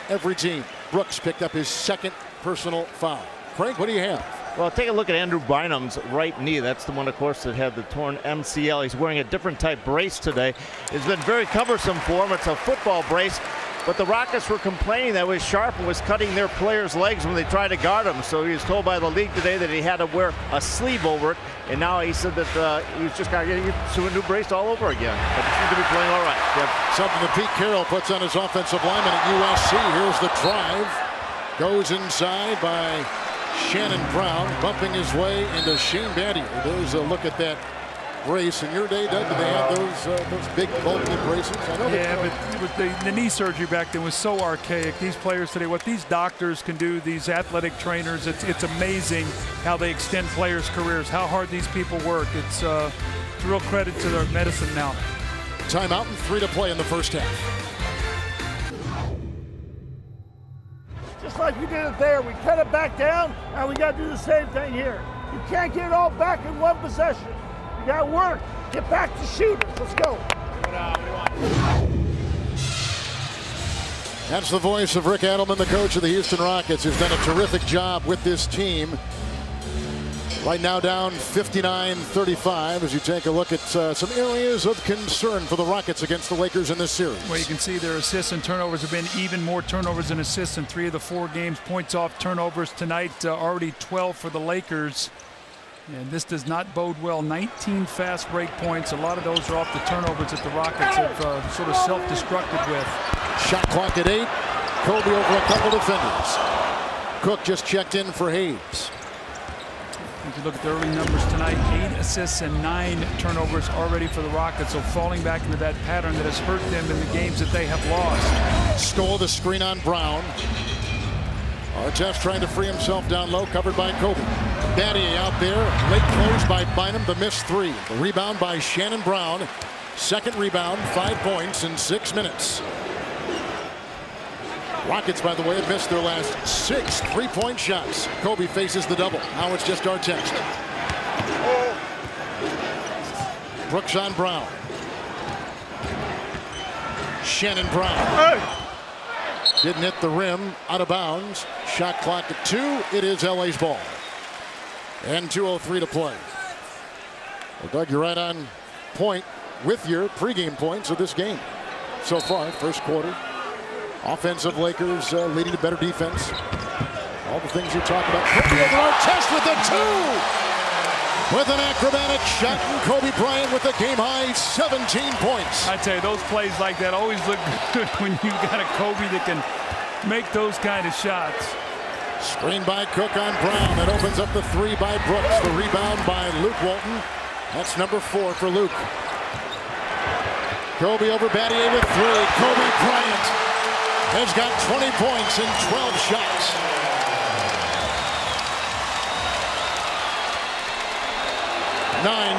every team. Brooks picked up his second personal foul. Craig, what do you have? Well, take a look at Andrew Bynum's right knee. That's the one, of course, that had the torn MCL. He's wearing a different type brace today. It's been very cumbersome for him. It's a football brace. But the Rockets were complaining that Sharp was cutting their players' legs when they tried to guard him. So he was told by the league today that he had to wear a sleeve over it. And now he said that he's just got to get used to a new brace all over again. But he seems to be playing all right. Yep. Something that Pete Carroll puts on his offensive lineman at USC. Here's the drive. Goes inside by Shannon Brown, bumping his way into Shane Battier. There's a look at that brace. In your day, Doug, did they have those big bulky braces? I know. Yeah, but the knee surgery back then was so archaic. These players today, what these doctors can do, these athletic trainers, it's amazing how they extend players' careers, how hard these people work. It's a real credit to their medicine now. Timeout and 3 to play in the first half. Just like we did it there, we cut it back down, and we got to do the same thing here. You can't get it all back in one possession. You got to work. Get back to shooters. Let's go. That's the voice of Rick Adelman, the coach of the Houston Rockets, who's done a terrific job with this team. Right now down 59-35 as you take a look at some areas of concern for the Rockets against the Lakers in this series. Well, you can see their assists and turnovers have been even more turnovers than assists in 3 of the 4 games. Points off turnovers tonight, already 12 for the Lakers. And this does not bode well. 19 fast break points. A lot of those are off the turnovers that the Rockets have sort of self-destructed with. Shot clock at 8. Kobe over a couple defenders. Cook just checked in for Hayes. If you look at the early numbers tonight, 8 assists and 9 turnovers already for the Rockets. So falling back into that pattern that has hurt them in the games that they have lost. Stole the screen on Brown. Artest trying to free himself down low, covered by Kobe. Battier out there, late close by Bynum, the missed 3. The rebound by Shannon Brown. Second rebound, 5 points in 6 minutes. Rockets, by the way, have missed their last 6 3-point shots. Kobe faces the double. Now it's just Artest. Brooks on Brown. Shannon Brown. Didn't hit the rim. Out of bounds. Shot clock at 2. It is LA's ball. And 2:03 to play. Well, Doug, you're right on point with your pregame points of this game. So far, first quarter. Offensive Lakers leading to better defense. All the things you talk about. Kobe over Artest with the 2. With an acrobatic shot, and Kobe Bryant with a game-high 17 points. I tell you, those plays like that always look good when you got a Kobe that can make those kind of shots. Screen by Cook on Brown. That opens up the 3 by Brooks. The rebound by Luke Walton. That's number 4 for Luke. Kobe over Battier with 3. Kobe Bryant has got 20 points in 12 shots.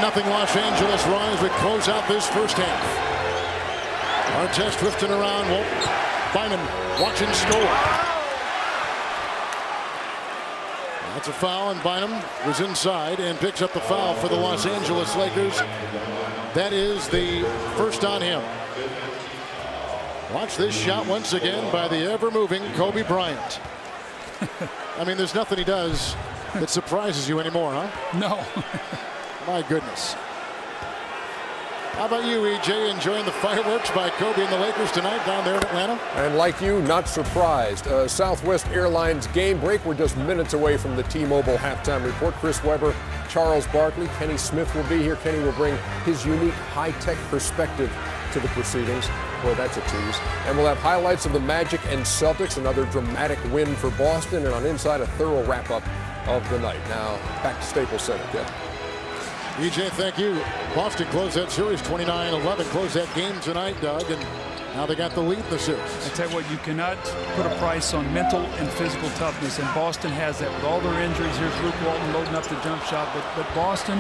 Nothing Los Angeles Royals. We close out this first half. Artest drifting around. Bynum watching score. That's a foul, and Bynum was inside and picks up the foul for the Los Angeles Lakers. That is the first on him. Watch this shot once again by the ever-moving Kobe Bryant. I mean, there's nothing he does that surprises you anymore, huh? No. My goodness. How about you, EJ, enjoying the fireworks by Kobe and the Lakers tonight down there in Atlanta? And like you, not surprised. Southwest Airlines game break. We're just minutes away from the T-Mobile halftime report. Chris Webber, Charles Barkley, Kenny Smith will be here. Kenny will bring his unique high-tech perspective to the proceedings. Boy, that's a tease. And we'll have highlights of the Magic and Celtics, another dramatic win for Boston, and on Inside, a thorough wrap-up of the night. Now, back to Staples Center, Kevin. EJ, thank you. Boston closed that series 29-11, closed that game tonight, Doug, and now they got the lead in the series. I tell you what, you cannot put a price on mental and physical toughness, and Boston has that with all their injuries. Here's Luke Walton loading up the jump shot, but Boston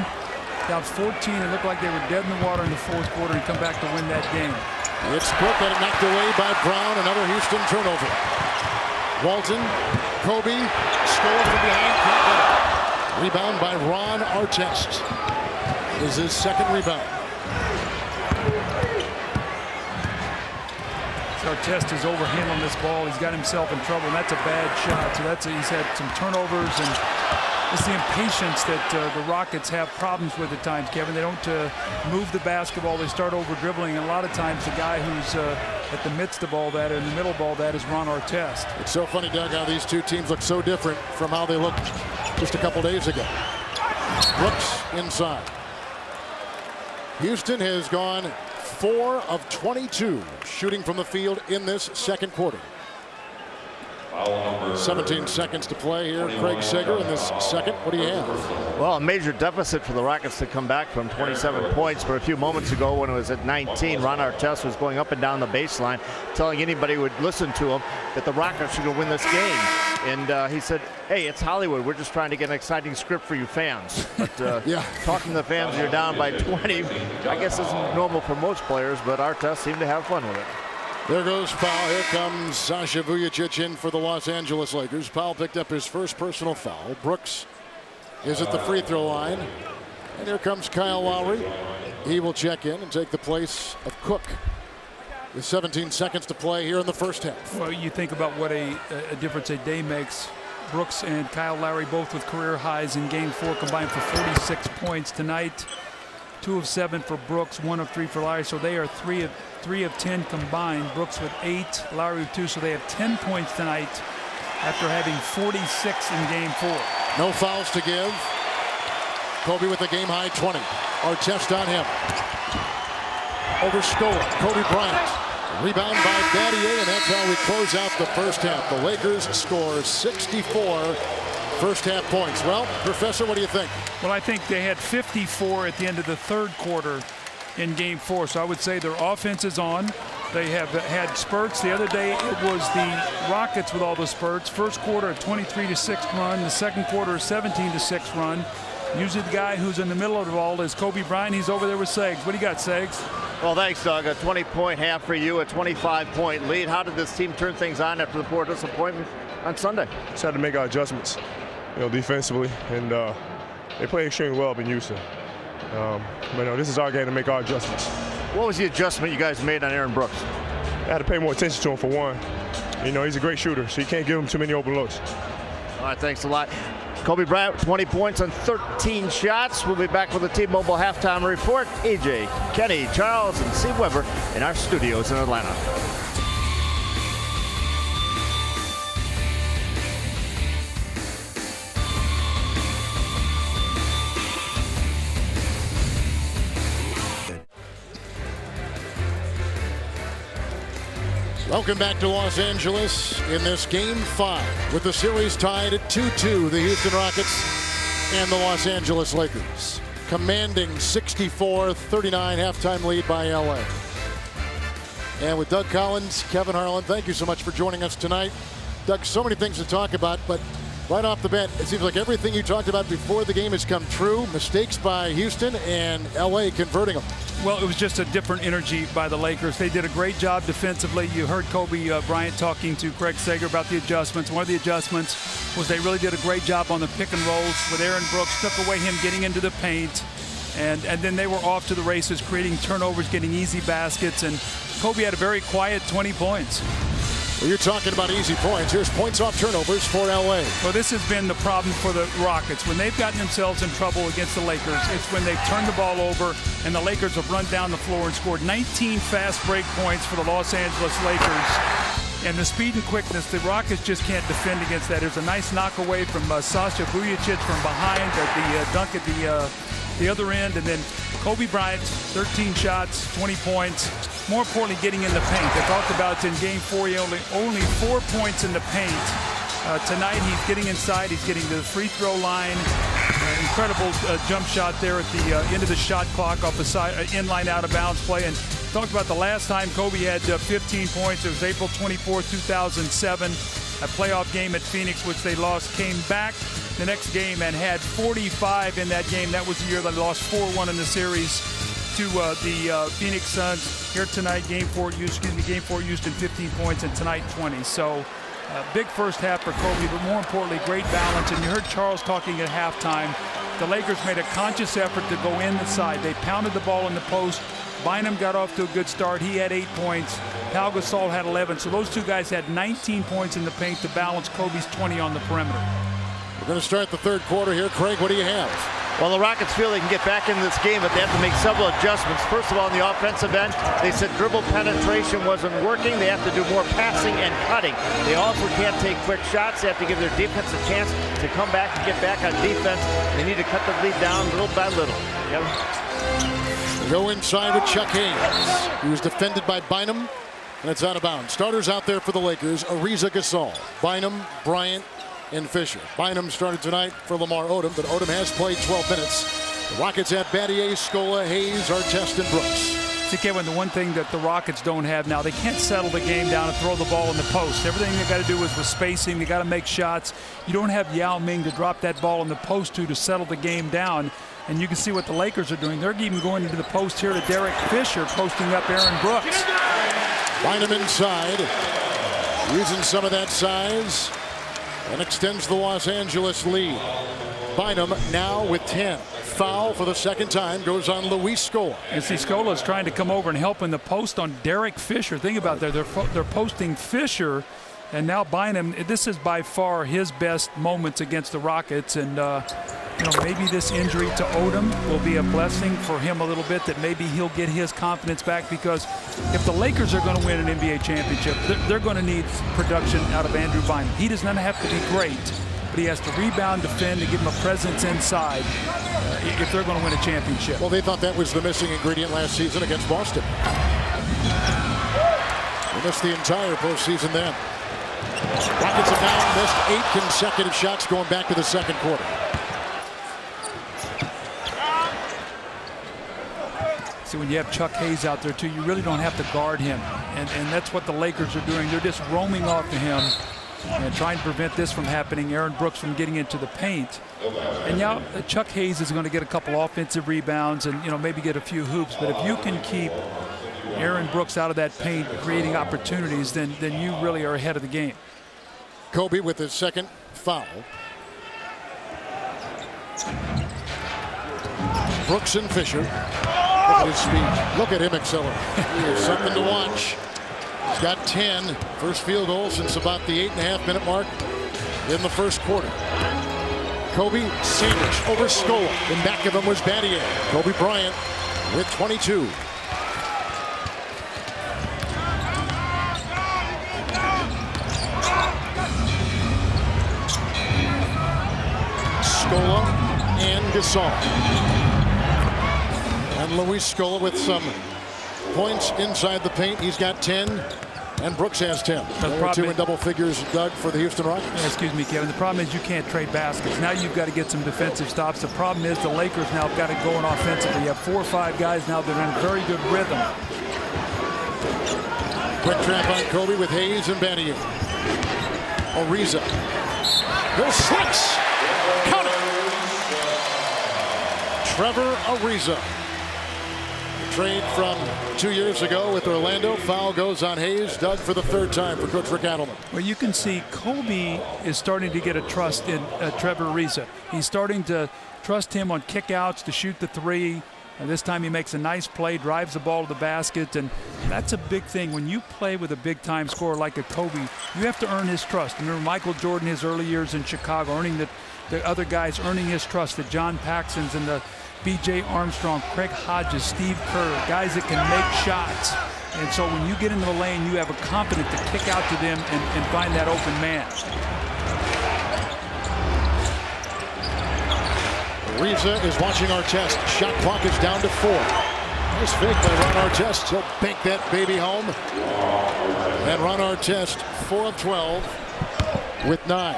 down 14, it looked like they were dead in the water in the fourth quarter and come back to win that game. It's quick and knocked away by Brown, another Houston turnover. Walton, Kobe, stole from behind, can't get it. Rebound by Ron Artest. Is his second rebound. Artest is overhandling this ball. He's got himself in trouble, and that's a bad shot. So he's had some turnovers, and it's the impatience that the Rockets have problems with at times, Kevin. They don't move the basketball. They start over dribbling, and a lot of times the guy who's at the midst of all that, or in the middle of all that, is Ron Artest. It's so funny, Doug, how these two teams look so different from how they looked just a couple days ago. Brooks inside. Houston has gone 4 of 22 shooting from the field in this second quarter. 17 seconds to play here. Craig Sager in this second. What do you have? Well, a major deficit for the Rockets to come back from 27 points. But a few moments ago when it was at 19, Ron Artest was going up and down the baseline, telling anybody who would listen to him that the Rockets are going to win this game. And he said, hey, it's Hollywood. We're just trying to get an exciting script for you fans. But yeah, talking to the fans, you're down by 20. I guess isn't normal for most players, but Artest seemed to have fun with it. There goes foul. Here comes Sasha Vujacic in for the Los Angeles Lakers. Powell picked up his first personal foul. Brooks is at the free throw line. And here comes Kyle Lowry. He will check in and take the place of Cook. With 17 seconds to play here in the first half. Well, you think about what a difference a day makes. Brooks and Kyle Lowry both with career highs in Game 4, combined for 46 points tonight. 2 of 7 for Brooks, 1 of 3 for Lowry. So they are 3 of 10 combined. Brooks with 8, Lowry with 2. So they have 10 points tonight after having 46 in Game 4. No fouls to give. Kobe with a game high 20. Artest on him. Over Stola. Kobe Bryant. Rebound by Battier, and that's how we close out the first half. The Lakers score 64 first half points. Well, Professor, what do you think? Well, I think they had 54 at the end of the third quarter in Game 4. So I would say their offense is on. They have had spurts. The other day it was the Rockets with all the spurts. First quarter a 23-6 run. The second quarter a 17-6 run. Usually the guy who's in the middle of it all is Kobe Bryant. He's over there with Segs. What do you got, Segs? Well, thanks, Doug. A 20-point half for you, a 25-point lead. How did this team turn things on after the poor disappointment on Sunday? Just had to make our adjustments, defensively, and they play extremely well up in Houston. But this is our game to make our adjustments. What was the adjustment you guys made on Aaron Brooks? I had to pay more attention to him for one. He's a great shooter, so you can't give him too many open looks. All right, thanks a lot. Kobe Bryant, 20 points on 13 shots. We'll be back with the T-Mobile halftime report. EJ, Kenny, Charles, and Steve Weber in our studios in Atlanta. Welcome back to Los Angeles in this Game 5 with the series tied at 2-2. The Houston Rockets and the Los Angeles Lakers commanding 64-39 halftime lead by LA. And with Doug Collins, Kevin Harlan, thank you so much for joining us tonight. Doug, so many things to talk about, but Right off the bat, it seems like everything you talked about before the game has come true. Mistakes by Houston and LA converting them. Well, it was just a different energy by the Lakers. They did a great job defensively. You heard Kobe Bryant talking to Craig Sager about the adjustments. One of the adjustments was they really did a great job on the pick and rolls with Aaron Brooks, took away him getting into the paint. And then they were off to the races, creating turnovers, getting easy baskets. And Kobe had a very quiet 20 points. Well, you're talking about easy points. Here's points off turnovers for LA. Well, this has been the problem for the Rockets. When they've gotten themselves in trouble against the Lakers, it's when they've turned the ball over and the Lakers have run down the floor and scored 19 fast break points for the Los Angeles Lakers. And the speed and quickness, the Rockets just can't defend against that. There's a nice knock away from Sasha Vujacic from behind at the dunk at the other end, and then Kobe Bryant, 13 shots, 20 points. More importantly, getting in the paint. I talked about in Game 4, he only 4 points in the paint. Tonight, he's getting inside. He's getting to the free throw line. Incredible jump shot there at the end of the shot clock off the side, inline out of bounds play. And talked about the last time Kobe had 15 points. It was April 24, 2007. A playoff game at Phoenix, which they lost, came back the next game and had 45 in that game. That was the year they lost 4-1 in the series to the Phoenix Suns. Here tonight, Game 4 Houston 15 points, and tonight 20. So big first half for Kobe, but more importantly, great balance. And you heard Charles talking at halftime. The Lakers made a conscious effort to go in the side. They pounded the ball in the post. Bynum got off to a good start. He had 8 points. Pau Gasol had 11. So those two guys had 19 points in the paint to balance Kobe's 20 on the perimeter. We're going to start the third quarter here. Craig, what do you have? Well, the Rockets feel they can get back into this game, but they have to make several adjustments. First of all, on the offensive end, they said dribble penetration wasn't working. They have to do more passing and cutting. They also can't take quick shots. They have to give their defense a chance to come back and get back on defense. They need to cut the lead down little by little. Yep. Go inside with Chuck Hayes. He was defended by Bynum, and it's out of bounds. Starters out there for the Lakers: Ariza, Gasol, Bynum, Bryant, and Fisher. Bynum started tonight for Lamar Odom, but Odom has played 12 minutes. The Rockets have Battier, Scola, Hayes, Artest, and Brooks. See, Kevin, the one thing that the Rockets don't have now, they can't settle the game down and throw the ball in the post. Everything they got to do is with spacing. They got to make shots. You don't have Yao Ming to drop that ball in the post to settle the game down. And you can see what the Lakers are doing. They're even going into the post here to Derek Fisher, posting up Aaron Brooks. Bynum inside, using some of that size, and extends the Los Angeles lead. Bynum now with 10. Foul for the second time goes on Luis Scola. And see, Scola is trying to come over and help in the post on Derek Fisher. Think about that. They're posting Fisher, and now Bynum. This is by far his best moments against the Rockets. And maybe this injury to Odom will be a blessing for him a little bit, that maybe he'll get his confidence back, because if the Lakers are going to win an NBA championship, they're going to need production out of Andrew Bynum. He does not have to be great, but he has to rebound, defend, and give him a presence inside if they're going to win a championship. Well, they thought that was the missing ingredient last season against Boston. They missed the entire postseason then. Rockets have now missed 8 consecutive shots going back to the second quarter. See, when you have Chuck Hayes out there, too, you really don't have to guard him. And that's what the Lakers are doing. They're just roaming off to him and trying to prevent this from happening, Aaron Brooks from getting into the paint. And now Chuck Hayes is going to get a couple offensive rebounds and, maybe get a few hoops. But if you can keep Aaron Brooks out of that paint, creating opportunities, then you really are ahead of the game. Kobe with his second foul. Brooks and Fisher. Look at his speed. Look at him accelerate. He is something to watch. He's got 10. First field goal since about the 8.5-minute mark in the first quarter. Kobe sandwich over Scola. In back of him was Battier. Kobe Bryant with 22. Scola and Gasol. And Luis Scola with some points inside the paint. He's got 10, and Brooks has 10. Two in double figures, Doug, for the Houston Rockets. Excuse me, Kevin. The problem is you can't trade baskets. Now you've got to get some defensive stops. The problem is the Lakers now have got to go on offensively. You have 4 or 5 guys now that are in a very good rhythm. Quick trap on Kobe with Hayes and Battier. Ariza He'll slice. Count it. Trevor Ariza. Trade from 2 years ago with Orlando. Foul goes on Hayes. Doug for the third time for Coach Rick Adelman. Well, you can see Kobe is starting to get a trust in Trevor Ariza. He's starting to trust him on kickouts to shoot the three. This time he makes a nice play, drives the ball to the basket, and that's a big thing. When you play with a big-time scorer like a Kobe, you have to earn his trust. Remember Michael Jordan, his early years in Chicago, earning the other guys earning his trust, the John Paxsons and the B.J. Armstrong, Craig Hodges, Steve Kerr, guys that can make shots. And so when you get into the lane, you have a confidence to kick out to them and find that open man. Ariza is watching Artest. Shot clock is down to 4. Nice fake by Ron Artest. He'll bank that baby home. And Ron Artest, 4 of 12 with 9.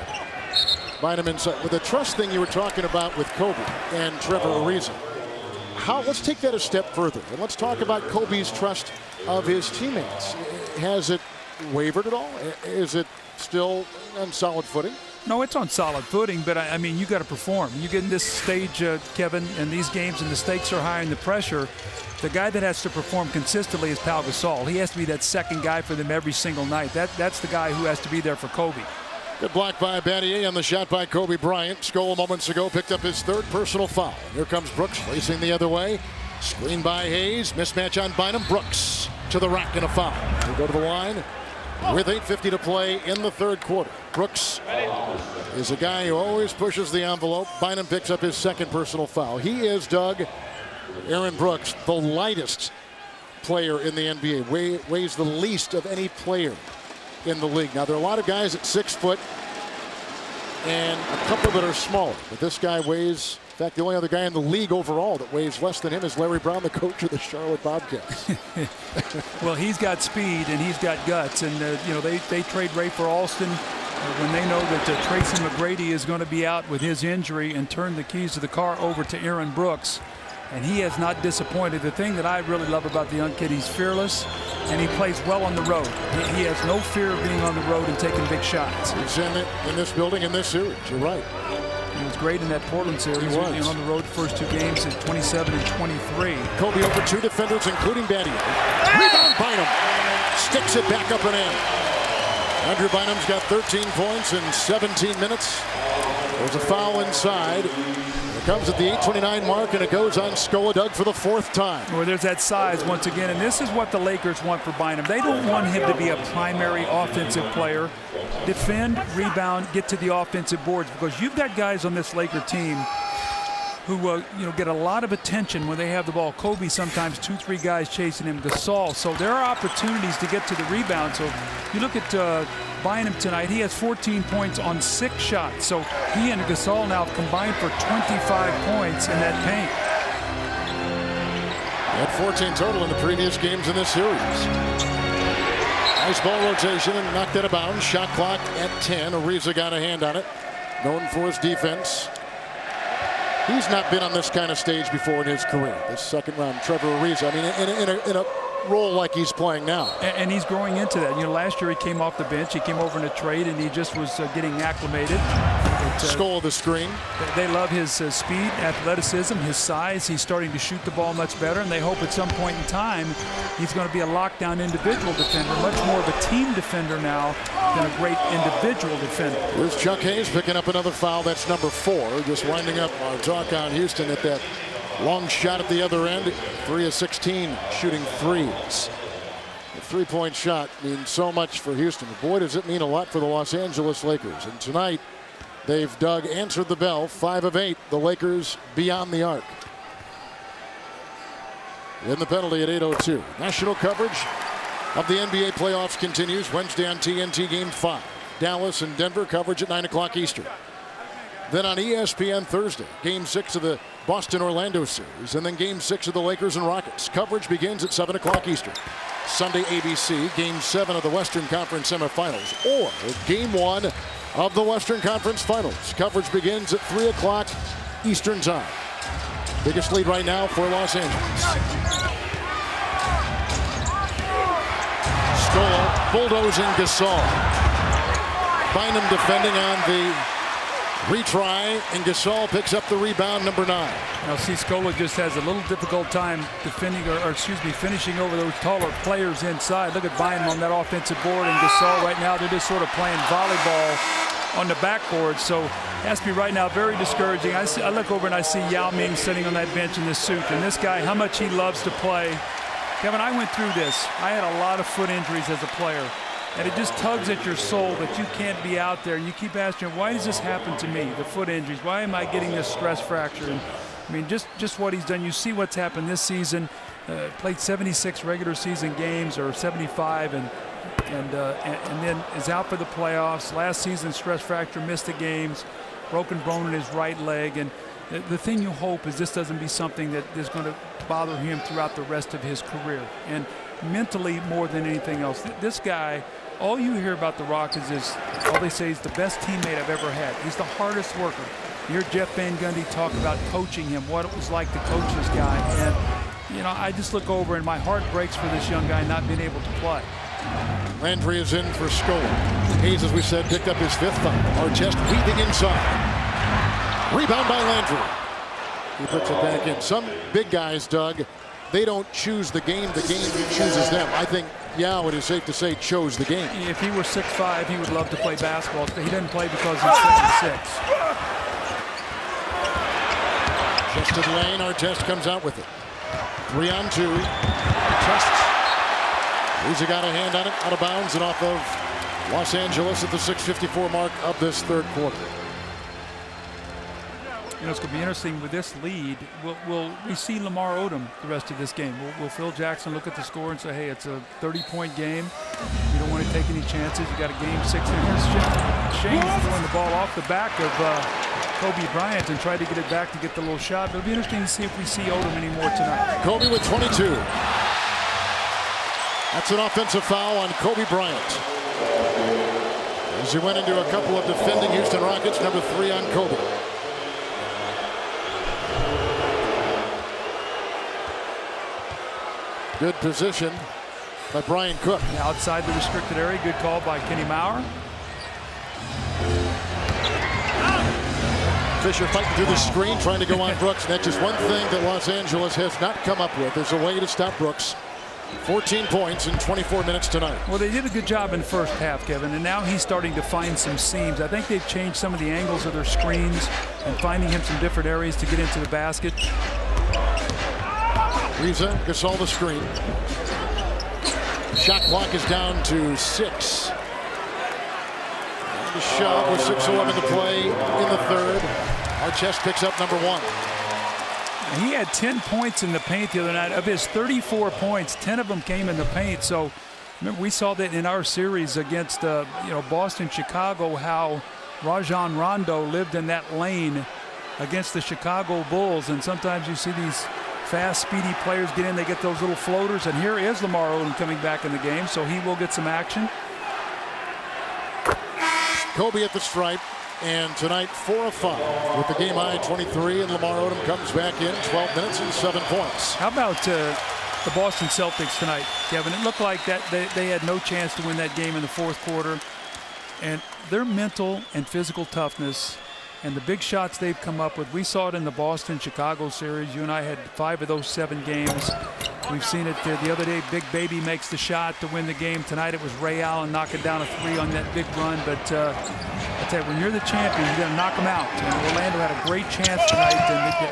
Bynum inside. With the trust thing you were talking about with Kobe and Trevor Ariza. Let's take that a step further. And let's talk about Kobe's trust of his teammates. Has it wavered at all? Is it still on solid footing? No, it's on solid footing, but I mean, you got to perform. You get in this stage, Kevin, in these games, and the stakes are high and the pressure. The guy that has to perform consistently is Pau Gasol. He has to be that second guy for them every single night. That's the guy who has to be there for Kobe. Good block by Battier on the shot by Kobe Bryant. Skol moments ago picked up his third personal foul. Here comes Brooks facing the other way. Screen by Hayes. Mismatch on Bynum. Brooks to the rack and a foul. He'll go to the line with 8:50 to play in the third quarter. Brooks is a guy who always pushes the envelope. Bynum picks up his second personal foul. He is, Doug, Aaron Brooks, the lightest player in the NBA. Weighs the least of any player in the league. Now, there are a lot of guys at 6 foot and a couple that are smaller, but this guy weighs, in fact, the only other guy in the league overall that weighs less than him is Larry Brown, the coach of the Charlotte Bobcats. Well, he's got speed and he's got guts, and you know, they trade Ray for Alston when they know that Tracy McGrady is going to be out with his injury, and turn the keys to the car over to Aaron Brooks. And he has not disappointed. The thing that I really love about the young kid, he's fearless, and he plays well on the road. He has no fear of being on the road and taking big shots. He's in this building in this series. You're right. He was great in that Portland series. He was on the road first 2 games at 27 and 23. Kobe over 2 defenders, including Battier. Rebound Bynum. Sticks it back up and in. Andrew Bynum's got 13 points in 17 minutes. There's a foul inside. It comes at the 8:29 mark, and it goes on Scola, Doug, for the 4th time. Well, there's that size once again, and this is what the Lakers want for Bynum. They don't want him to be a primary offensive player. Defend, rebound, get to the offensive boards, because you've got guys on this Laker team who get a lot of attention when they have the ball. Kobe sometimes 2-3 guys chasing him. Gasol. So there are opportunities to get to the rebound. So you look at Bynum tonight. He has 14 points on 6 shots. So he and Gasol now combined for 25 points in that paint. Had 14 total in the previous games in this series. Nice ball rotation and knocked out of bounds. Shot clock at 10. Ariza got a hand on it. Known for his defense. He's not been on this kind of stage before in his career. This second round, Trevor Ariza. I mean, in a role like he's playing now. And he's growing into that. You know, last year he came off the bench. He came over in a trade, and he just was getting acclimated. Skull the screen. They love his speed, athleticism, his size. He's starting to shoot the ball much better, and they hope at some point in time he's going to be a lockdown individual defender, much more of a team defender now than a great individual defender. Here's Chuck Hayes picking up another foul. That's number 4. Just winding up our talk on Houston at that long shot at the other end. 3 of 16 shooting threes. The three-point shot means so much for Houston. Boy, does it mean a lot for the Los Angeles Lakers. And tonight, they've, Doug, answered the bell. 5 of 8. The Lakers beyond the arc. In the penalty at 8:02. National coverage of the NBA playoffs continues Wednesday on TNT Game 5. Dallas and Denver coverage at 9 o'clock Eastern. Then on ESPN Thursday, Game 6 of the Boston-Orlando series, and then Game 6 of the Lakers and Rockets. Coverage begins at 7 o'clock Eastern. Sunday, ABC, Game 7 of the Western Conference semifinals, or Game 1 of the Western Conference Finals. Coverage begins at 3 o'clock Eastern Time. Biggest lead right now for Los Angeles. Scola bulldozing Gasol. Bynum defending on the retry, and Gasol picks up the rebound, number 9. Now, see, Scola just has a little difficult time defending, finishing over those taller players inside. Look at Bynum on that offensive board, and Gasol right now, they're just sort of playing volleyball on the backboard. So it has to be right now very discouraging. I look over and I see Yao Ming sitting on that bench in this suit, and this guy, how much he loves to play. Kevin, I went through this. I had a lot of foot injuries as a player. And it just tugs at your soul that you can't be out there. And you keep asking, why does this happen to me, the foot injuries? Why am I getting this stress fracture? And, I mean, just what he's done. You see what's happened this season. Played 76 regular season games, or 75, and then is out for the playoffs. Last season, stress fracture, missed the games, broken bone in his right leg. And the thing you hope is this doesn't be something that is going to bother him throughout the rest of his career. And mentally, more than anything else, this guy, all you hear about the Rockets is, all they say is the best teammate I've ever had. He's the hardest worker. You hear Jeff Van Gundy talk about coaching him, what it was like to coach this guy. And, you know, I just look over and my heart breaks for this young guy not being able to play. Landry is in for Scola. Hayes, as we said, picked up his 5th foul. Artest weaving inside. Rebound by Landry. He puts it back in. Some big guys, Doug, they don't choose the game chooses them. I think Yao, it is safe to say, chose the game. If he were 6'5", he would love to play basketball. He didn't play because he's 6'6". Contested lane, Artest comes out with it. 3-on-2. Artest. He's got a hand on it, out of bounds and off of Los Angeles at the 6:54 mark of this 3rd quarter. You know, it's going to be interesting with this lead. Will we see Lamar Odom the rest of this game? Will Phil Jackson look at the score and say, hey, it's a 30-point game. You don't want to take any chances. You got a game 6. And here's Shane throwing the ball off the back of Kobe Bryant and tried to get it back to get the little shot. But it'll be interesting to see if we see Odom anymore tonight. Kobe with 22. That's an offensive foul on Kobe Bryant. As he went into a couple of defending Houston Rockets, number 3 on Kobe. Good position by Brian Cook. Outside the restricted area, good call by Kenny Maurer. Fisher fighting through the screen, trying to go on Brooks. And that's just one thing that Los Angeles has not come up with. There's a way to stop Brooks. 14 points in 24 minutes tonight. Well, they did a good job in the first half, Kevin, and now he's starting to find some seams. I think they've changed some of the angles of their screens and finding him some different areas to get into the basket. Riza, Gasol the screen. Shot clock is down to 6. And the shot with 6:11 to play in the 3rd. Artest picks up number 1. He had 10 points in the paint the other night. Of his 34 points, 10 of them came in the paint. So remember, we saw that in our series against Boston, Chicago, how Rajon Rondo lived in that lane against the Chicago Bulls. And sometimes you see these fast, speedy players get in, they get those little floaters. And here is Lamar Odom coming back in the game, so he will get some action. Kobe at the stripe. And tonight, 4 of 5 with the game high 23, and Lamar Odom comes back in 12 minutes and 7 points. How about the Boston Celtics tonight, Kevin? It looked like that they had no chance to win that game in the 4th quarter. And their mental and physical toughness and the big shots they've come up with, we saw it in the Boston-Chicago series. You and I had 5 of those 7 games. We've seen it the other day. Big Baby makes the shot to win the game. Tonight it was Ray Allen knocking down a 3 on that big run. But I tell you, when you're the champion, you got to knock them out. And Orlando had a great chance tonight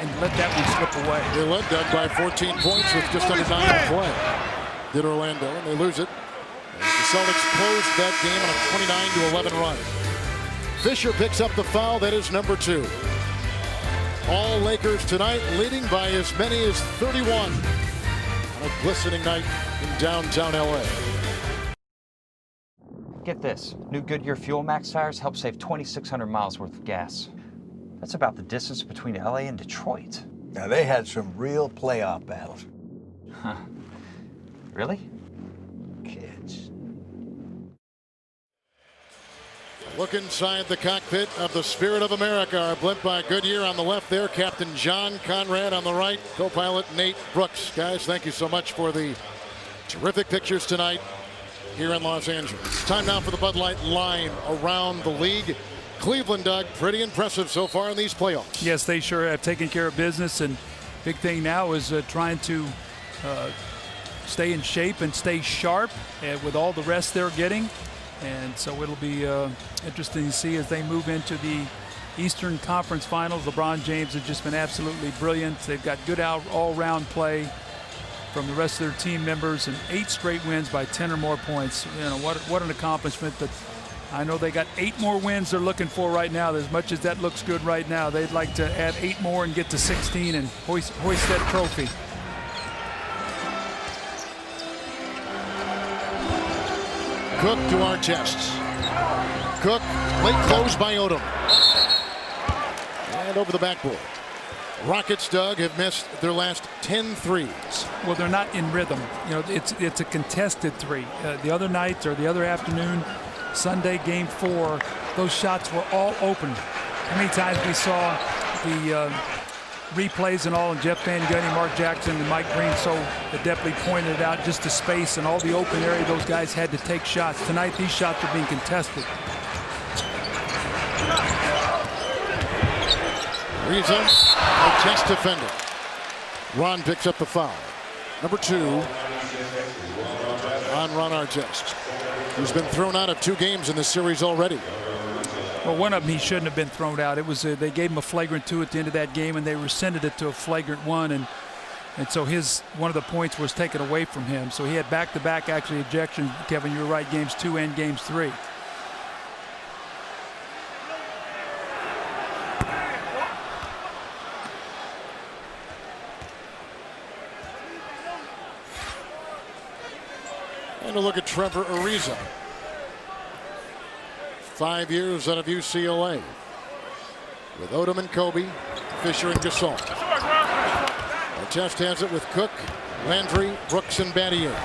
and let that one slip away. They led Doug by 14 points with just under 9 to play. Did Orlando, and they lose it. The Celtics closed that game on a 29-11 run. Fisher picks up the foul. That is number 2. All Lakers tonight leading by as many as 31 on a glistening night in downtown LA. Get this, new Goodyear Fuel Max tires help save 2,600 miles worth of gas. That's about the distance between LA and Detroit. Now they had some real playoff battles. Huh. Really? Kids. Look inside the cockpit of the Spirit of America. Our blimp by Goodyear on the left there. Captain John Conrad on the right. Co-pilot Nate Brooks. Guys, thank you so much for the terrific pictures tonight. here in Los Angeles. Time now for the Bud Light line around the league. Cleveland, Doug, pretty impressive so far in these playoffs. Yes, they sure have taken care of business, and big thing now is trying to stay in shape and stay sharp with all the rest they're getting. And so it'll be interesting to see as they move into the Eastern Conference Finals. LeBron James has just been absolutely brilliant. They've got good all-round play from the rest of their team members, and 8 straight wins by 10 or more points. You know, what an accomplishment. But I know they got 8 more wins they're looking for right now. As much as that looks good right now, they'd like to add 8 more and get to 16 and hoist that trophy. Cook to Artest. Cook, late close by Odom. And over the backboard. Rockets, Doug, have missed their last 10 threes. Well, they're not in rhythm. You know, it's a contested 3. The other night or the other afternoon, Sunday game 4, those shots were all open. How many times we saw the replays and all, and Jeff Van Gundy, Mark Jackson, and Mike Green so adeptly pointed it out, just the space and all the open area those guys had to take shots. Tonight, these shots are being contested. Ariza, a chest defender. Ron picks up the foul. Number 2 on Ron Artest, who's been thrown out of 2 games in this series already. Well, one of them he shouldn't have been thrown out. It was they gave him a flagrant 2 at the end of that game, and they rescinded it to a flagrant 1, and so one of the points was taken away from him. So he had back-to-back actually ejections. Kevin, you were right, games 2 and games 3. And a look at Trevor Ariza. 5 years out of UCLA. With Odom and Kobe, Fisher and Gasol. Artest has it with Cook, Landry, Brooks, and Battier.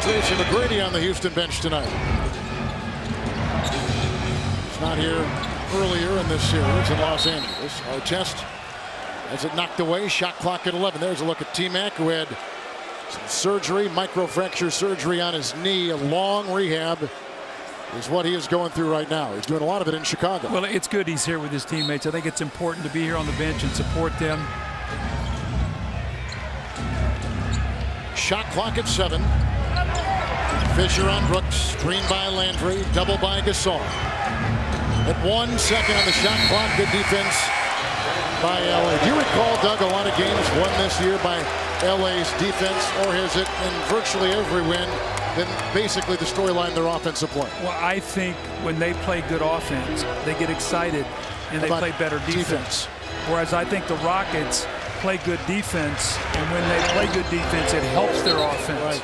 Tracy McGrady on the Houston bench tonight. He's not here earlier in this series in Los Angeles. Artest has it knocked away. Shot clock at 11. There's a look at T-Mac, who had some surgery, microfracture surgery on his knee. A long rehab is what he is going through right now. He's doing a lot of it in Chicago. Well, it's good he's here with his teammates. I think it's important to be here on the bench and support them. Shot clock at 7. Fisher on Brooks, screen by Landry, double by Gasol. At 1 second on the shot clock, good defense by LA. Do you recall, Doug, a lot of games won this year by LA's defense, or has it in virtually every win been basically the storyline their offensive play? Well, I think when they play good offense, they get excited and they play better defense. Whereas I think the Rockets play good defense, and when they play good defense, it helps their offense. Right.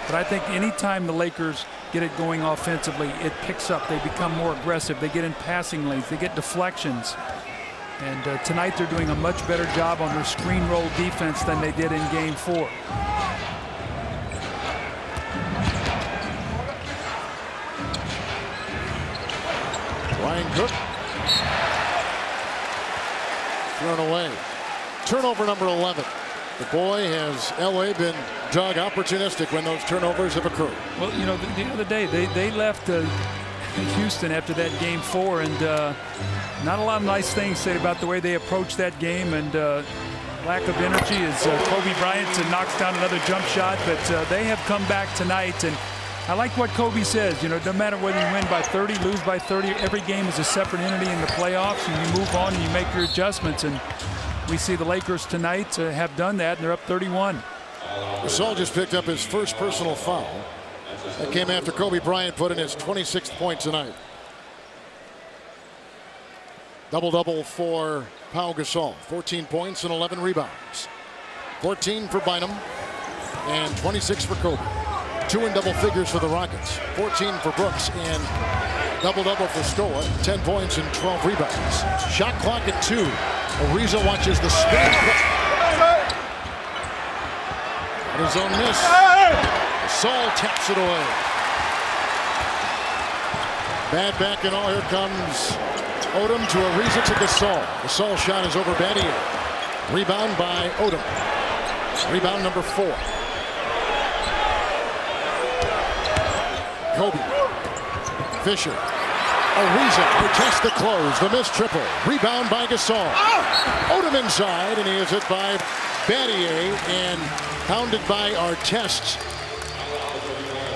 But I think anytime the Lakers get it going offensively, it picks up. They become more aggressive. They get in passing lanes. They get deflections. And tonight they're doing a much better job on their screen roll defense than they did in game 4. Ryan Cook. Thrown away. Turnover number 11. The boy, has LA been, Doug, opportunistic when those turnovers have occurred? Well, you know, the other day they left Houston after that game 4, and not a lot of nice things said about the way they approached that game, and lack of energy as Kobe Bryant knocks down another jump shot. But they have come back tonight, and I like what Kobe says. You know, no matter whether you win by 30, lose by 30, every game is a separate entity in the playoffs, and you move on and you make your adjustments. And we see the Lakers tonight have done that, and they're up 31. Gasol just picked up his first personal foul. That came after Kobe Bryant put in his 26th point tonight. Double-double for Pau Gasol. 14 points and 11 rebounds. 14 for Bynum and 26 for Kobe. 2 in double figures for the Rockets. 14 for Brooks and double-double for Stoa. 10 points and 12 rebounds. Shot clock at 2. Ariza watches the spin. On his own miss. Gasol taps it away. Bad back and all. Here comes Odom to Ariza to Gasol. Gasol shot is over Battier. Rebound by Odom. Rebound number 4. Kobe. Fisher. Ariza protests the close. The missed triple. Rebound by Gasol. Odom inside, and he is hit by Battier and pounded by Artest.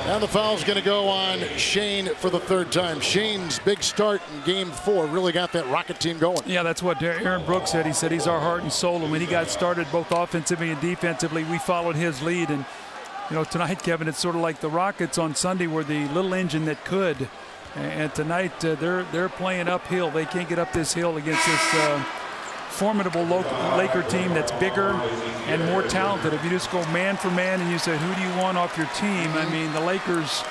And the foul's going to go on Shane for the third time. Shane's big start in Game 4 really got that Rocket team going. Yeah, that's what Aaron Brooks said. He said he's our heart and soul, and when he got started both offensively and defensively, we followed his lead. And you know, tonight, Kevin, it's sort of like the Rockets on Sunday were the little engine that could. And tonight, they're playing uphill. They can't get up this hill against this formidable Laker team that's bigger and more talented. If you just go man for man and you say, who do you want off your team? I mean, the Lakers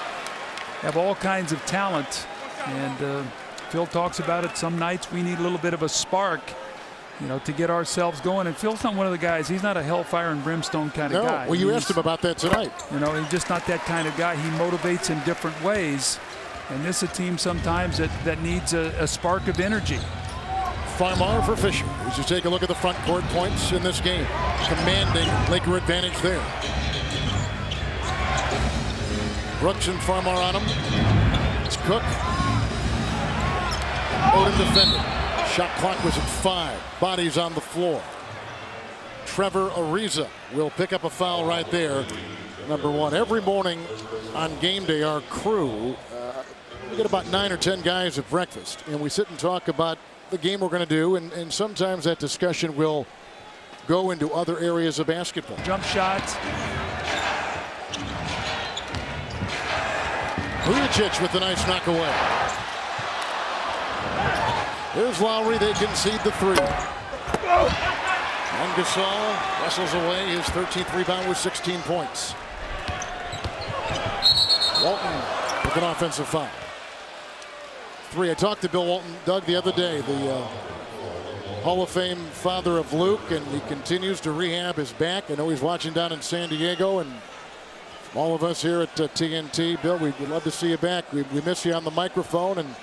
have all kinds of talent. And Phil talks about it. Some nights we need a little bit of a spark, you know, to get ourselves going. And Phil's not one of the guys. He's not a hellfire and brimstone kind of guy. Well, you asked him about that tonight. You know, he's just not that kind of guy. He motivates in different ways. And this is a team sometimes that needs a spark of energy. Farmar for Fisher. As you take a look at the front court points in this game, commanding Laker advantage there. Brooks and Farmar on him. It's Cook. Odom defended. Shot clock was at 5. Bodies on the floor. Trevor Ariza will pick up a foul right there. Number 1. Every morning on game day, our crew, we get about 9 or 10 guys at breakfast, and we sit and talk about the game we're going to do, and sometimes that discussion will go into other areas of basketball. Jump shot. Vujacic with a nice knock away. There's Lowry. They concede the 3. And Gasol wrestles away his 13th rebound with 16 points. Walton with an offensive foul. 3. I talked to Bill Walton, Doug, the other day, the Hall of Fame father of Luke, and he continues to rehab his back. I know he's watching down in San Diego, and all of us here at TNT, Bill, we'd love to see you back. We miss you on the microphone and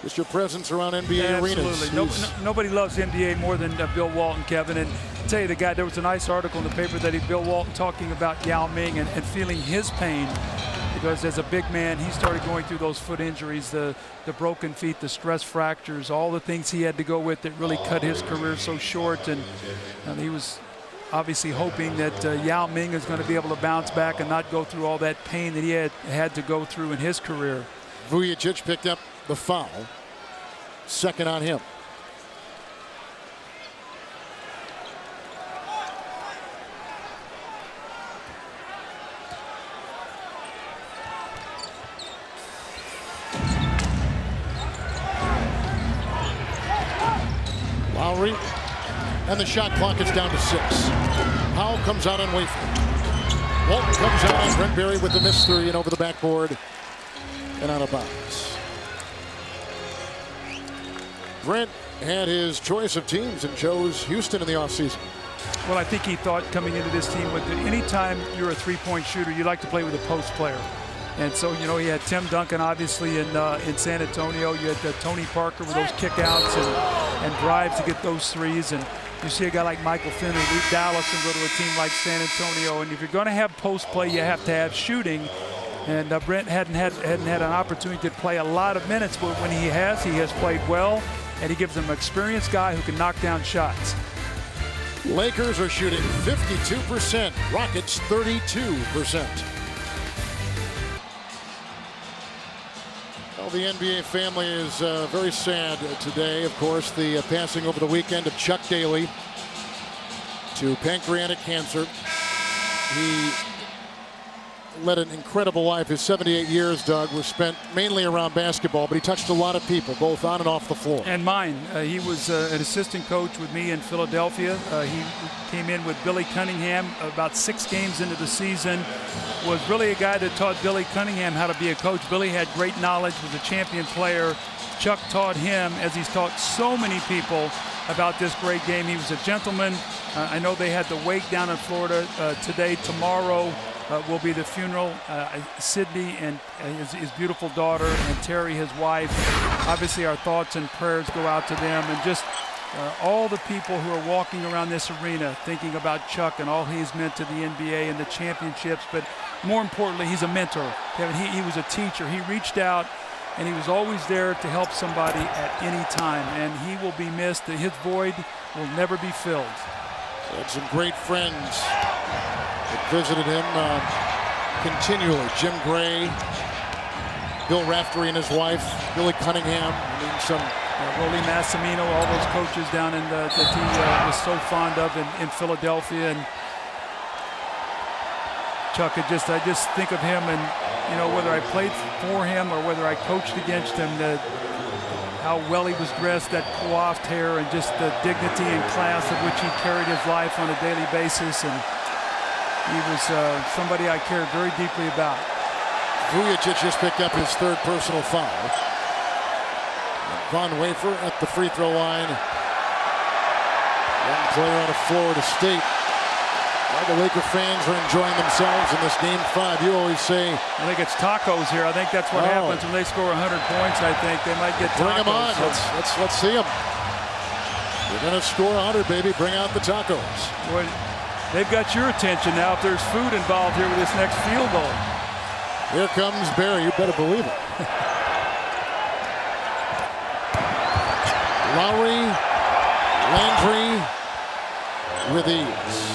just your presence around NBA arenas. Absolutely. Nobody loves the NBA more than Bill Walton, Kevin. And I'll tell you, the guy, there was a nice article in the paper that Bill Walton talking about Yao Ming and feeling his pain. Because as a big man, he started going through those foot injuries, the broken feet, the stress fractures, all the things he had to go with that really cut his career so short. And he was obviously hoping that Yao Ming is going to be able to bounce back and not go through all that pain that he had to go through in his career. Vujacic picked up the foul. Second on him. Lowry, and the shot clock is down to 6. Powell comes out on Wafer. Walton comes out on Brent Berry with the missed 3 and over the backboard and out of bounds. Brent had his choice of teams and chose Houston in the offseason. Well, I think he thought coming into this team with anytime you're a three-point shooter, you like to play with a post player. And so, you know, he had Tim Duncan, obviously, in San Antonio. You had Tony Parker with those kickouts and drives to get those threes. And you see a guy like Michael Finley leave Dallas and go to a team like San Antonio. And if you're going to have post play, you have to have shooting. And Brent hadn't had an opportunity to play a lot of minutes, but when he has played well. And he gives them an experienced guy who can knock down shots. Lakers are shooting 52%. Rockets 32%. Well, the NBA family is very sad today. Of course, the passing over the weekend of Chuck Daly to pancreatic cancer. He led an incredible life. His 78 years, Doug, was spent mainly around basketball, but he touched a lot of people, both on and off the floor. And mine. He was an assistant coach with me in Philadelphia. He came in with Billy Cunningham about 6 games into the season. Was really a guy that taught Billy Cunningham how to be a coach. Billy had great knowledge, was a champion player. Chuck taught him, as he's taught so many people, about this great game. He was a gentleman. I know they had the wake down in Florida today. Tomorrow will be the funeral. Sydney and his beautiful daughter, and Terry, his wife. Obviously, our thoughts and prayers go out to them. And just all the people who are walking around this arena thinking about Chuck and all he's meant to the NBA and the championships, but more importantly, he's a mentor. Kevin, he was a teacher. He reached out, and he was always there to help somebody at any time, and he will be missed. His void will never be filled. He had some great friends that visited him continually. Jim Gray, Bill Raftery and his wife, Billy Cunningham. I mean, some Rolly Massimino, all those coaches down in that he was so fond of in Philadelphia. And Chuck, I just think of him, and you know, whether I played for him or whether I coached against him, how well he was dressed, that coiffed hair, and just the dignity and class of which he carried his life on a daily basis. And he was somebody I cared very deeply about. Vujacic just picked up his third personal foul. Von Wafer at the free throw line. Young player out of Florida State. All the Laker fans are enjoying themselves in this game 5. You always say, I think it's tacos here. I think that's what happens when they score 100 points. I think they might get tacos. Bring them on. Let's see them. You're going to score 100, baby. Bring out the tacos. Boy, they've got your attention now if there's food involved here with this next field goal. Here comes Barry. You better believe it. Lowry, Landry with ease.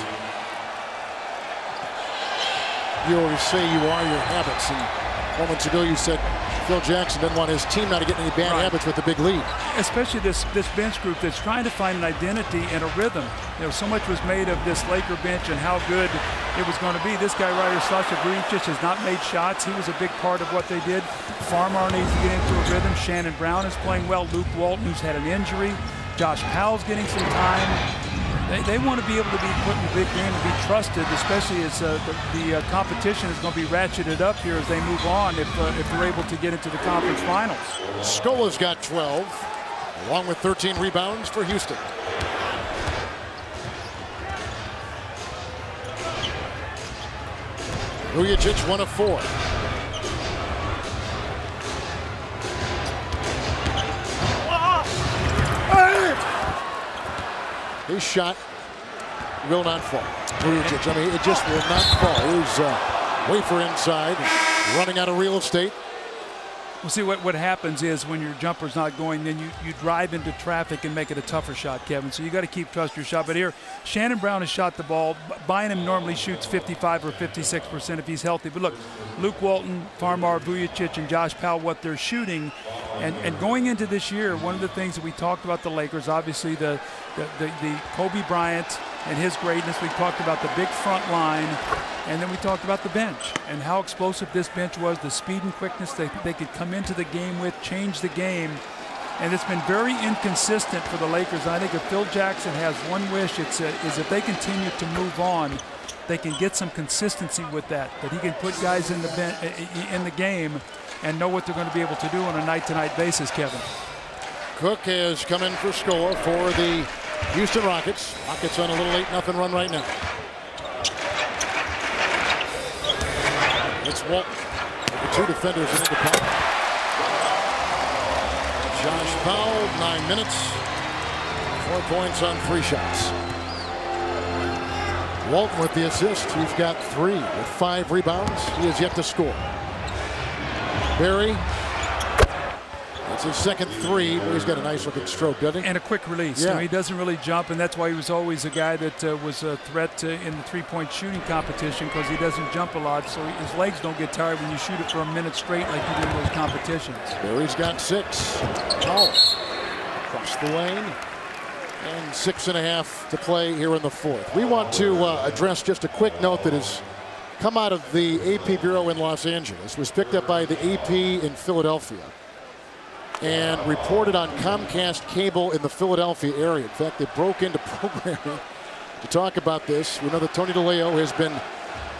You always say you are your habits, and moments ago you said Phil Jackson doesn't want his team not to get any bad habits with the big lead. Especially this bench group that's trying to find an identity and a rhythm. You know, so much was made of this Laker bench and how good it was going to be. This guy right here, Sasha Vujacic, has not made shots. He was a big part of what they did. Farmar needs to get into a rhythm. Shannon Brown is playing well. Luke Walton, who's had an injury. Josh Powell's getting some time. They want to be able to be put in a big game and be trusted, especially as the competition is going to be ratcheted up here as they move on if they're able to get into the conference finals. Scola's got 12, along with 13 rebounds for Houston. Vujacic 1 of 4. His shot will not fall. Vujacic, I mean, it just will not fall. Here's Wafer inside, running out of real estate. Well, see, what happens is when your jumper's not going, then you drive into traffic and make it a tougher shot, Kevin. So you got to keep trust your shot. But here, Shannon Brown has shot the ball. Bynum normally shoots 55 or 56% if he's healthy. But look, Luke Walton, Farmar, Vujacic, and Josh Powell, what they're shooting. And going into this year, one of the things that we talked about the Lakers, obviously the Kobe Bryant and his greatness. We talked about the big front line, and then we talked about the bench and how explosive this bench was, the speed and quickness they could come into the game with, change the game. And it's been very inconsistent for the Lakers. And I think if Phil Jackson has one wish, is if they continue to move on, they can get some consistency with that he can put guys in the game and know what they're going to be able to do on a night-to-night basis, Kevin. Cook has come in for Scola for the Houston Rockets. Rockets on a little 8-0 run right now. It's Walton with the two defenders into the pack. Josh Powell, 9 minutes, 4 points on 3 shots. Walton with the assist. He's got 3 with 5 rebounds. He has yet to score. Barry, that's his second 3, but he's got a nice looking stroke, doesn't he? And a quick release. Yeah. You know, he doesn't really jump, and that's why he was always a guy that was a threat in the three-point shooting competition, because he doesn't jump a lot, so his legs don't get tired when you shoot it for a minute straight like you do in those competitions. Barry's got 6. Powell across the lane. And 6.5 to play here in the 4th. We want to address just a quick note that has come out of the AP Bureau in Los Angeles. Was picked up by the AP in Philadelphia and reported on Comcast cable in the Philadelphia area. In fact, they broke into programming to talk about this. We know that Tony DeLeo has been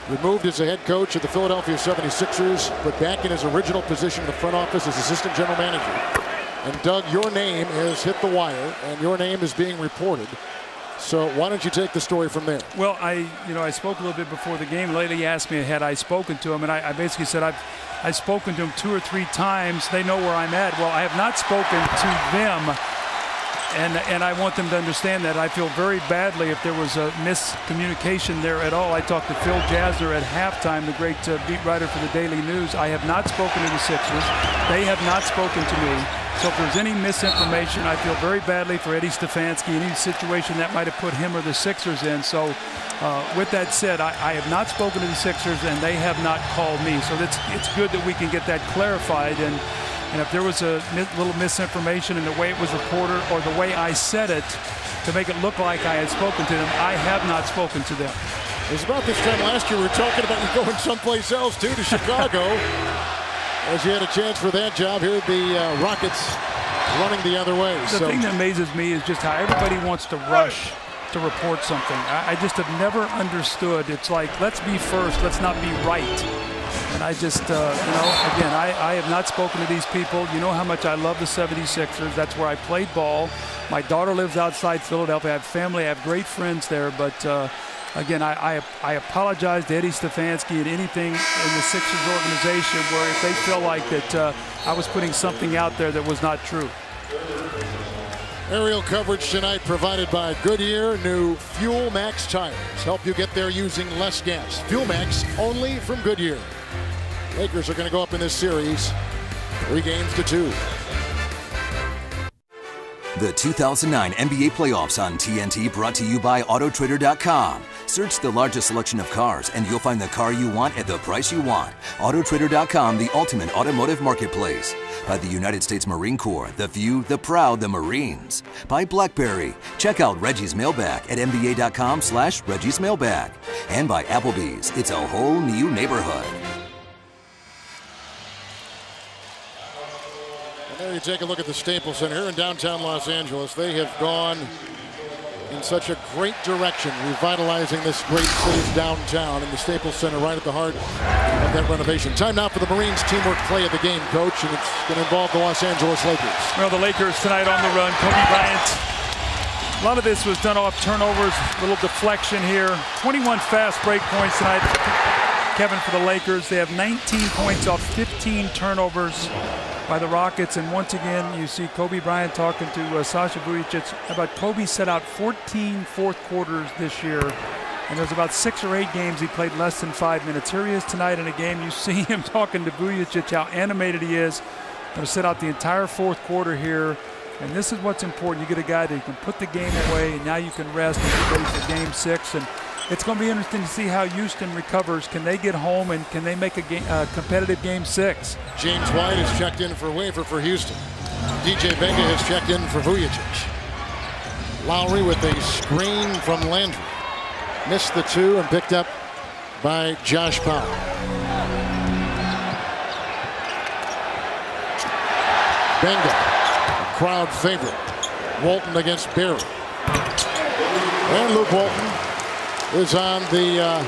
removed as a head coach of the Philadelphia 76ers, but back in his original position in the front office as assistant general manager. And Doug, your name has hit the wire, and your name is being reported. So why don't you take the story from there? Well, I spoke a little bit before the game. Lady asked me had I spoken to him, and I basically said I've spoken to him 2 or 3 times. They know where I'm at. Well, I have not spoken to them And I want them to understand that. I feel very badly if there was a miscommunication there at all. I talked to Phil Jasner at halftime, the great beat writer for the Daily News. I have not spoken to the Sixers. They have not spoken to me. So if there's any misinformation, I feel very badly for Eddie Stefanski, any situation that might have put him or the Sixers in. So with that said, I have not spoken to the Sixers, and they have not called me. So it's good that we can get that clarified. And if there was a little misinformation in the way it was reported or the way I said it to make it look like I had spoken to them, I have not spoken to them. It was about this time last year we were talking about you going someplace else, too, to Chicago. As you had a chance for that job, here the Rockets running the other way. The thing that amazes me is just how everybody wants to rush to report something. I just have never understood. It's like, let's be first, let's not be right. And I just, again, I have not spoken to these people. You know how much I love the 76ers. That's where I played ball. My daughter lives outside Philadelphia. I have family. I have great friends there. But, again, I apologize to Eddie Stefanski and anything in the Sixers organization where if they feel like that I was putting something out there that was not true. Aerial coverage tonight provided by Goodyear. New Fuel Max tires help you get there using less gas. Fuel Max only from Goodyear. Lakers are going to go up in this series 3-2. The 2009 NBA playoffs on TNT brought to you by AutoTrader.com. Search the largest selection of cars and you'll find the car you want at the price you want. AutoTrader.com, the ultimate automotive marketplace. By the United States Marine Corps, the few, the proud, the Marines. By BlackBerry. Check out Reggie's Mailbag at NBA.com/Reggie's Mailbag. And by Applebee's. It's a whole new neighborhood. There you take a look at the Staples Center here in downtown Los Angeles. They have gone in such a great direction, revitalizing this great city's downtown, and the Staples Center right at the heart of that renovation. Time now for the Marines teamwork play of the game, Coach, and it's going to involve the Los Angeles Lakers. Well, the Lakers tonight on the run. Kobe Bryant. A lot of this was done off turnovers, a little deflection here. 21 fast break points tonight, Kevin, for the Lakers. They have 19 points off 15 turnovers by the Rockets, and once again you see Kobe Bryant talking to Sasha Vujacic about Kobe set out 14 fourth quarters this year, and there's about 6 or 8 games he played less than 5 minutes. Here he is tonight in a game. You see him talking to Vujacic, how animated he is. Going to sit out the entire fourth quarter here, and this is what's important. You get a guy that can put the game away, and now you can rest and get ready for game 6. And it's going to be interesting to see how Houston recovers. Can they get home, and can they make a competitive game 6? James White has checked in for waiver for Houston. DJ Vega has checked in for Vujacic. Lowry with a screen from Landry. Missed the 2 and picked up by Josh Powell. Benga, crowd favorite. Walton against Barry. And Luke Walton is on the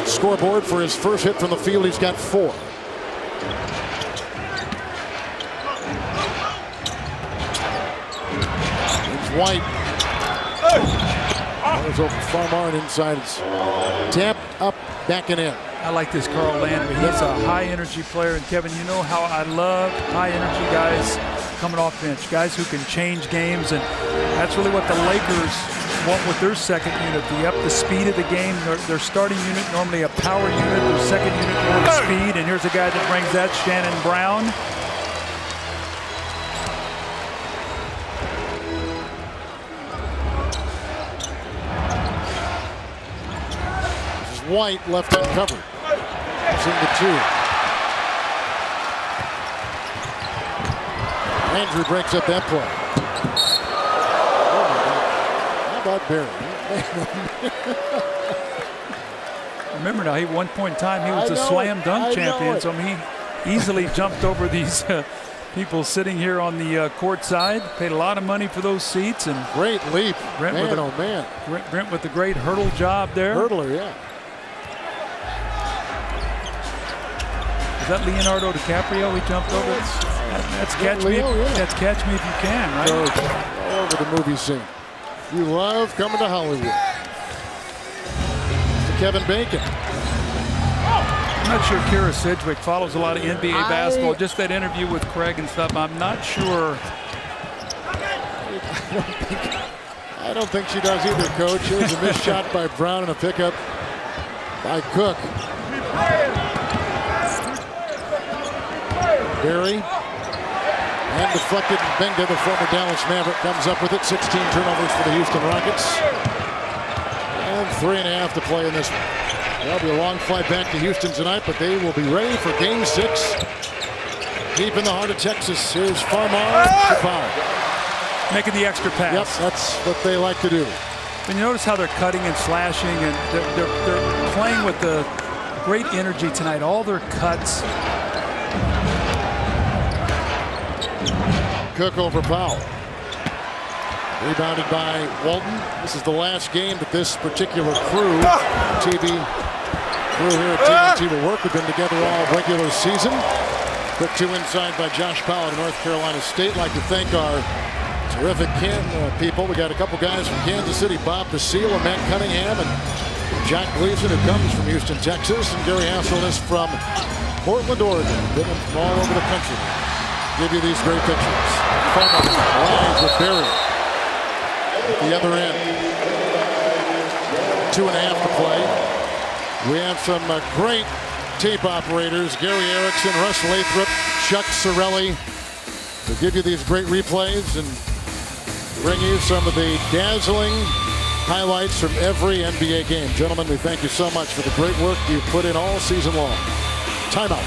scoreboard for his first hit from the field. He's got 4. It's White. There's over Farmar inside. It's tapped up, back and in. I like this Carl Landry. He's a high-energy player. And, Kevin, you know how I love high-energy guys coming off bench, guys who can change games. And that's really what the Lakers want with their second unit, the speed of the game. Their starting unit, normally a power unit. Their second unit, more speed. And here's a guy that brings that, Shannon Brown. White left uncovered. It's in the 2. Andrew breaks up that play. Oh my God. How about Barry? Remember now, at one point in time, he was a slam dunk champion. So I mean, he easily jumped over these people sitting here on the court side. Paid a lot of money for those seats. And great leap. Brent with a great hurdle job there. Hurdler, yeah. Is that Leonardo DiCaprio he jumped over? That's Catch Me. That's Catch Me If You Can, right? All over the movie scene. You love coming to Hollywood. To Kevin Bacon. I'm not sure Kira Sedgwick follows a lot of NBA basketball. Just that interview with Craig and stuff. I'm not sure I don't think she does either, Coach. Here's a missed shot by Brown and a pickup by Cook. Berry. And deflected. Benga, the former Dallas Maverick, comes up with it. 16 turnovers for the Houston Rockets. And 3.5 to play in this. There'll be a long flight back to Houston tonight, but they will be ready for Game 6. Deep in the heart of Texas, here's Farmar Chappelle. Making the extra pass. Yep, that's what they like to do. And you notice how they're cutting and slashing, and they're playing with the great energy tonight. All their cuts. Cook over Powell. Rebounded by Walton. This is the last game that this particular crew, TV crew here at TNT, will work. We've been together all regular season. Quick 2 inside by Josh Powell of North Carolina State. Like to thank our terrific people. We got a couple guys from Kansas City, Bob Basile and Matt Cunningham, and Jack Gleason, who comes from Houston, Texas, and Gary Hasselness from Portland, Oregon. Been from all over the country. Give you these great pictures. Farmer lines with Berry at the other end. 2.5 to play. We have some great tape operators, Gary Erickson, Russ Lathrop, Chuck Sorelli, to give you these great replays and bring you some of the dazzling highlights from every NBA game. Gentlemen, we thank you so much for the great work you put in all season long. Timeout.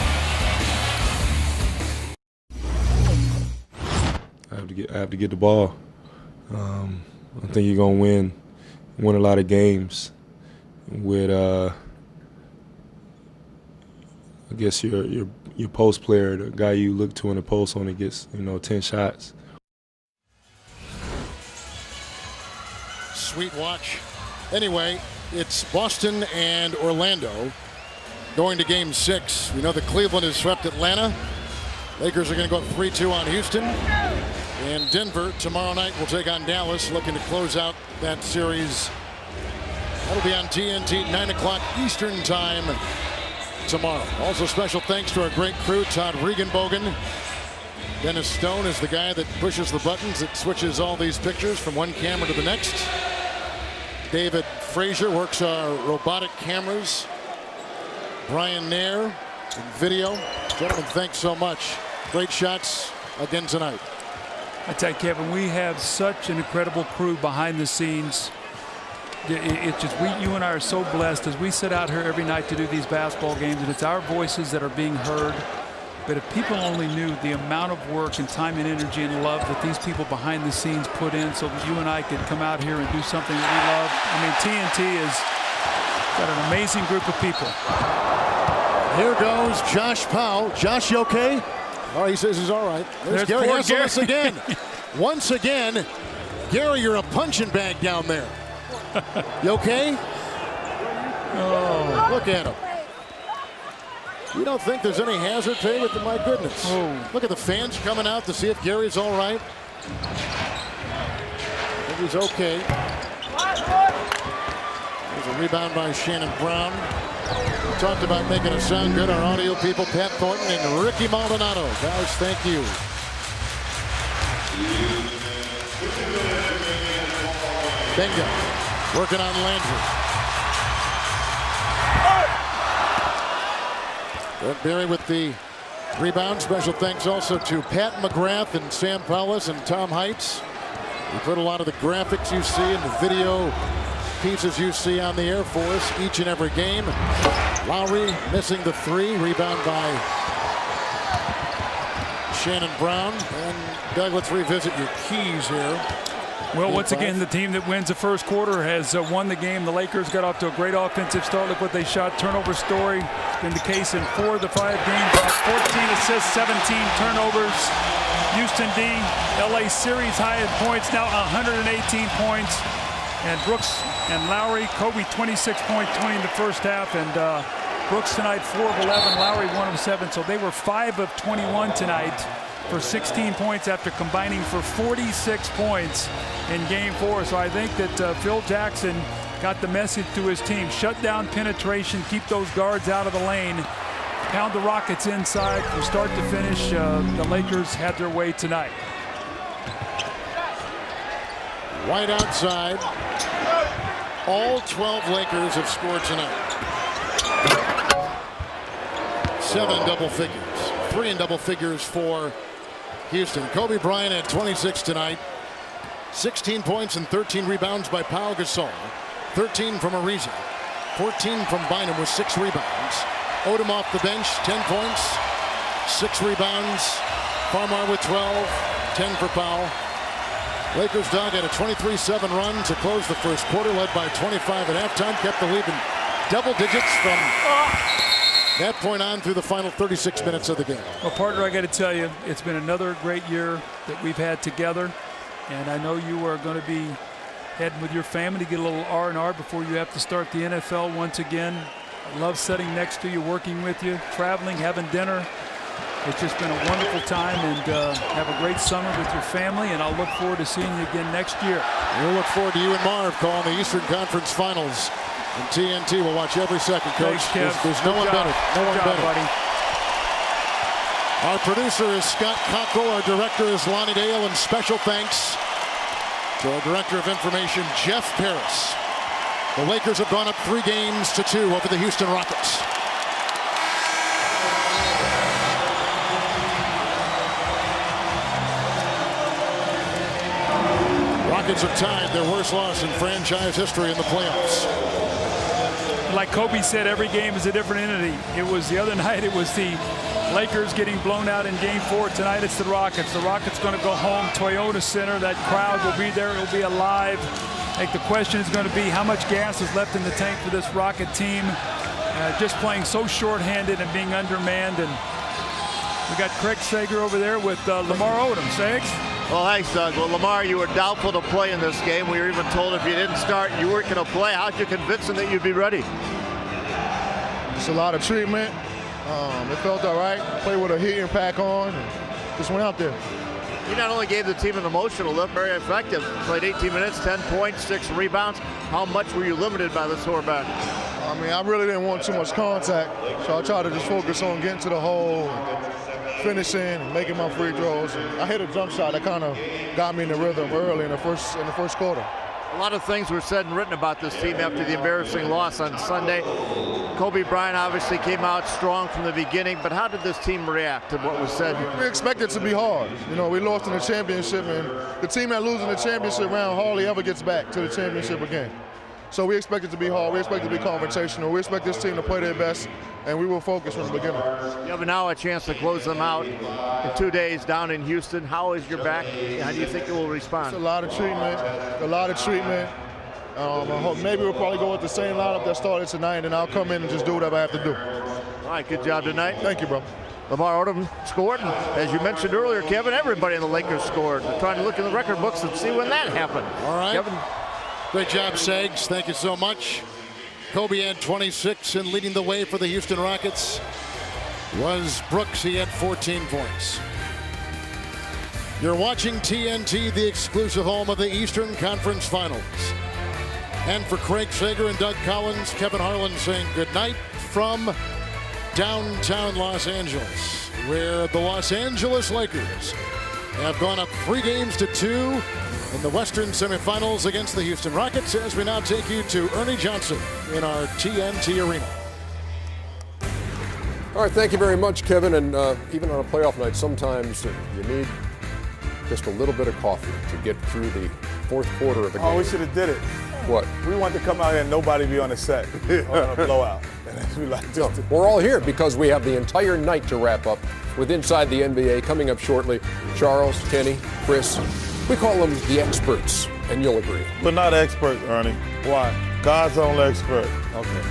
I have to get the ball. I think you're gonna win a lot of games with I guess your post player, the guy you look to in the post only gets 10 shots. Sweet watch. Anyway, it's Boston and Orlando going to Game 6. We know that Cleveland has swept Atlanta. Lakers are going to go up 3-2 on Houston. And Denver tomorrow night will take on Dallas, looking to close out that series. That'll be on TNT, 9 o'clock Eastern time tomorrow. Also special thanks to our great crew, Todd Regenbogen. Dennis Stone is the guy that pushes the buttons that switches all these pictures from one camera to the next. David Frazier works our robotic cameras. Brian Nair in video. Gentlemen, thanks so much. Great shots again tonight. I tell you, Kevin, we have such an incredible crew behind the scenes. It's just you and I are so blessed as we sit out here every night to do these basketball games, and it's our voices that are being heard. But if people only knew the amount of work and time and energy and love that these people behind the scenes put in so that you and I could come out here and do something that we love. I mean, TNT has got an amazing group of people. Here goes Josh Powell. Josh, you okay? Oh, he says he's all right. There's Gary Hasselness again. Once again, Gary, you're a punching bag down there. You okay? Oh, look at him. You don't think there's any hazard pay with the, my goodness. Oh. Look at the fans coming out to see if Gary's all right. I think he's okay. There's a rebound by Shannon Brown. We talked about making it sound good. Our audio people, Pat Thornton and Ricky Maldonado. Guys, thank you. Benga working on Landry. Berry with the rebound. Special thanks also to Pat McGrath and Sam Paulus and Tom Heights. We put a lot of the graphics you see and the video pieces you see on the air for us each and every game. Lowry missing the three. Rebound by Shannon Brown. And Doug, let's revisit your keys here. Well, once again, the team that wins the first quarter has won the game. The Lakers got off to a great offensive start. Look what they shot. Turnover story. It's been the case in 4 of the 5 games. 14 assists, 17 turnovers. Houston D, LA series high in points, now 118 points. And Brooks and Lowry, Kobe 26 points, 20 in the first half. And Brooks tonight 4 of 11, Lowry 1 of 7. So they were 5 of 21 tonight for 16 points after combining for 46 points in Game 4. So I think that Phil Jackson got the message to his team. Shut down penetration, keep those guards out of the lane, pound the Rockets inside from start to finish. The Lakers had their way tonight. White outside. All 12 Lakers have scored tonight. 7 in double figures. 3 in double figures for Houston. Kobe Bryant had 26 tonight. 16 points and 13 rebounds by Pau Gasol. 13 from Ariza. 14 from Bynum with 6 rebounds. Odom off the bench, 10 points, 6 rebounds. Farmar with 12, 10 for Powell. Lakers dog had a 23-7 run to close the first quarter, led by 25 at halftime, kept the lead in double digits from that point on through the final 36 minutes of the game. Well, partner, I got to tell you, it's been another great year that we've had together, and I know you are going to be heading with your family to get a little R&R before you have to start the NFL once again. I love sitting next to you, working with you, traveling, having dinner. It's just been a wonderful time, and have a great summer with your family, and I'll look forward to seeing you again next year. We'll look forward to you and Marv calling the Eastern Conference Finals. And TNT will watch every second, Coach. Thanks, There's no one better. No one better. Buddy. Our producer is Scott Cockrell. Our director is Lonnie Dale. And special thanks to our director of information, Jeff Paris. The Lakers have gone up 3-2 over the Houston Rockets. Rockets have tied their worst loss in franchise history in the playoffs. Like Kobe said, every game is a different entity. It was the other night, it was the Lakers getting blown out in Game 4. Tonight it's the Rockets. The Rockets going to go home, Toyota Center. That crowd will be there. It will be alive. I think the question is going to be how much gas is left in the tank for this Rocket team. Just playing so shorthanded and being undermanned. And we got Craig Sager over there with Lamar Odom. Sags? Well, thanks, Doug. Well, Lamar, you were doubtful to play in this game. We were even told if you didn't start, you weren't going to play. How'd you convince them that you'd be ready? It's a lot of treatment. It felt all right. Played with a heating pack on and just went out there. You not only gave the team an emotional lift, very effective. Played 18 minutes, 10 points, 6 rebounds. How much were you limited by the sore back? I mean, I really didn't want too much contact, so I tried to just focus on getting to the hole, finishing, and making my free throws. I hit a jump shot that kind of got me in the rhythm early in the first quarter. A lot of things were said and written about this team after the embarrassing loss on Sunday. Kobe Bryant obviously came out strong from the beginning, but how did this team react to what was said? We expected it to be hard. You know, we lost in the championship, and the team that loses in the championship round hardly ever gets back to the championship again. So we expect it to be hard. We expect it to be confrontational. We expect this team to play their best, and we will focus from the beginning. You have now a chance to close them out in 2 days down in Houston. How is your back? How do you think it will respond? It's a lot of treatment. I hope maybe we'll probably go with the same lineup that started tonight, and I'll come in and just do whatever I have to do. All right, good job tonight. Thank you, bro. Lamar Odom scored, and as you mentioned earlier, Kevin, everybody in the Lakers scored. We're trying to look in the record books and see when that happened. All right. Kevin. Great job, Sags. Thank you so much. Kobe had 26, and leading the way for the Houston Rockets was Brooks. He had 14 points. You're watching TNT, the exclusive home of the Eastern Conference Finals. And for Craig Sager and Doug Collins, Kevin Harlan saying good night from downtown Los Angeles, where the Los Angeles Lakers have gone up 3-2 in the Western semifinals against the Houston Rockets, as we now take you to Ernie Johnson in our TNT Arena. All right, thank you very much, Kevin. And even on a playoff night, sometimes you need just a little bit of coffee to get through the fourth quarter of the game. Oh, we should have did it. What? We wanted to come out here and nobody be on the set on a blowout. We're all here because we have the entire night to wrap up with Inside the NBA coming up shortly. Charles, Kenny, Chris, we call them the experts, and you'll agree. We're not experts, Ernie. Why? God's only expert. Okay.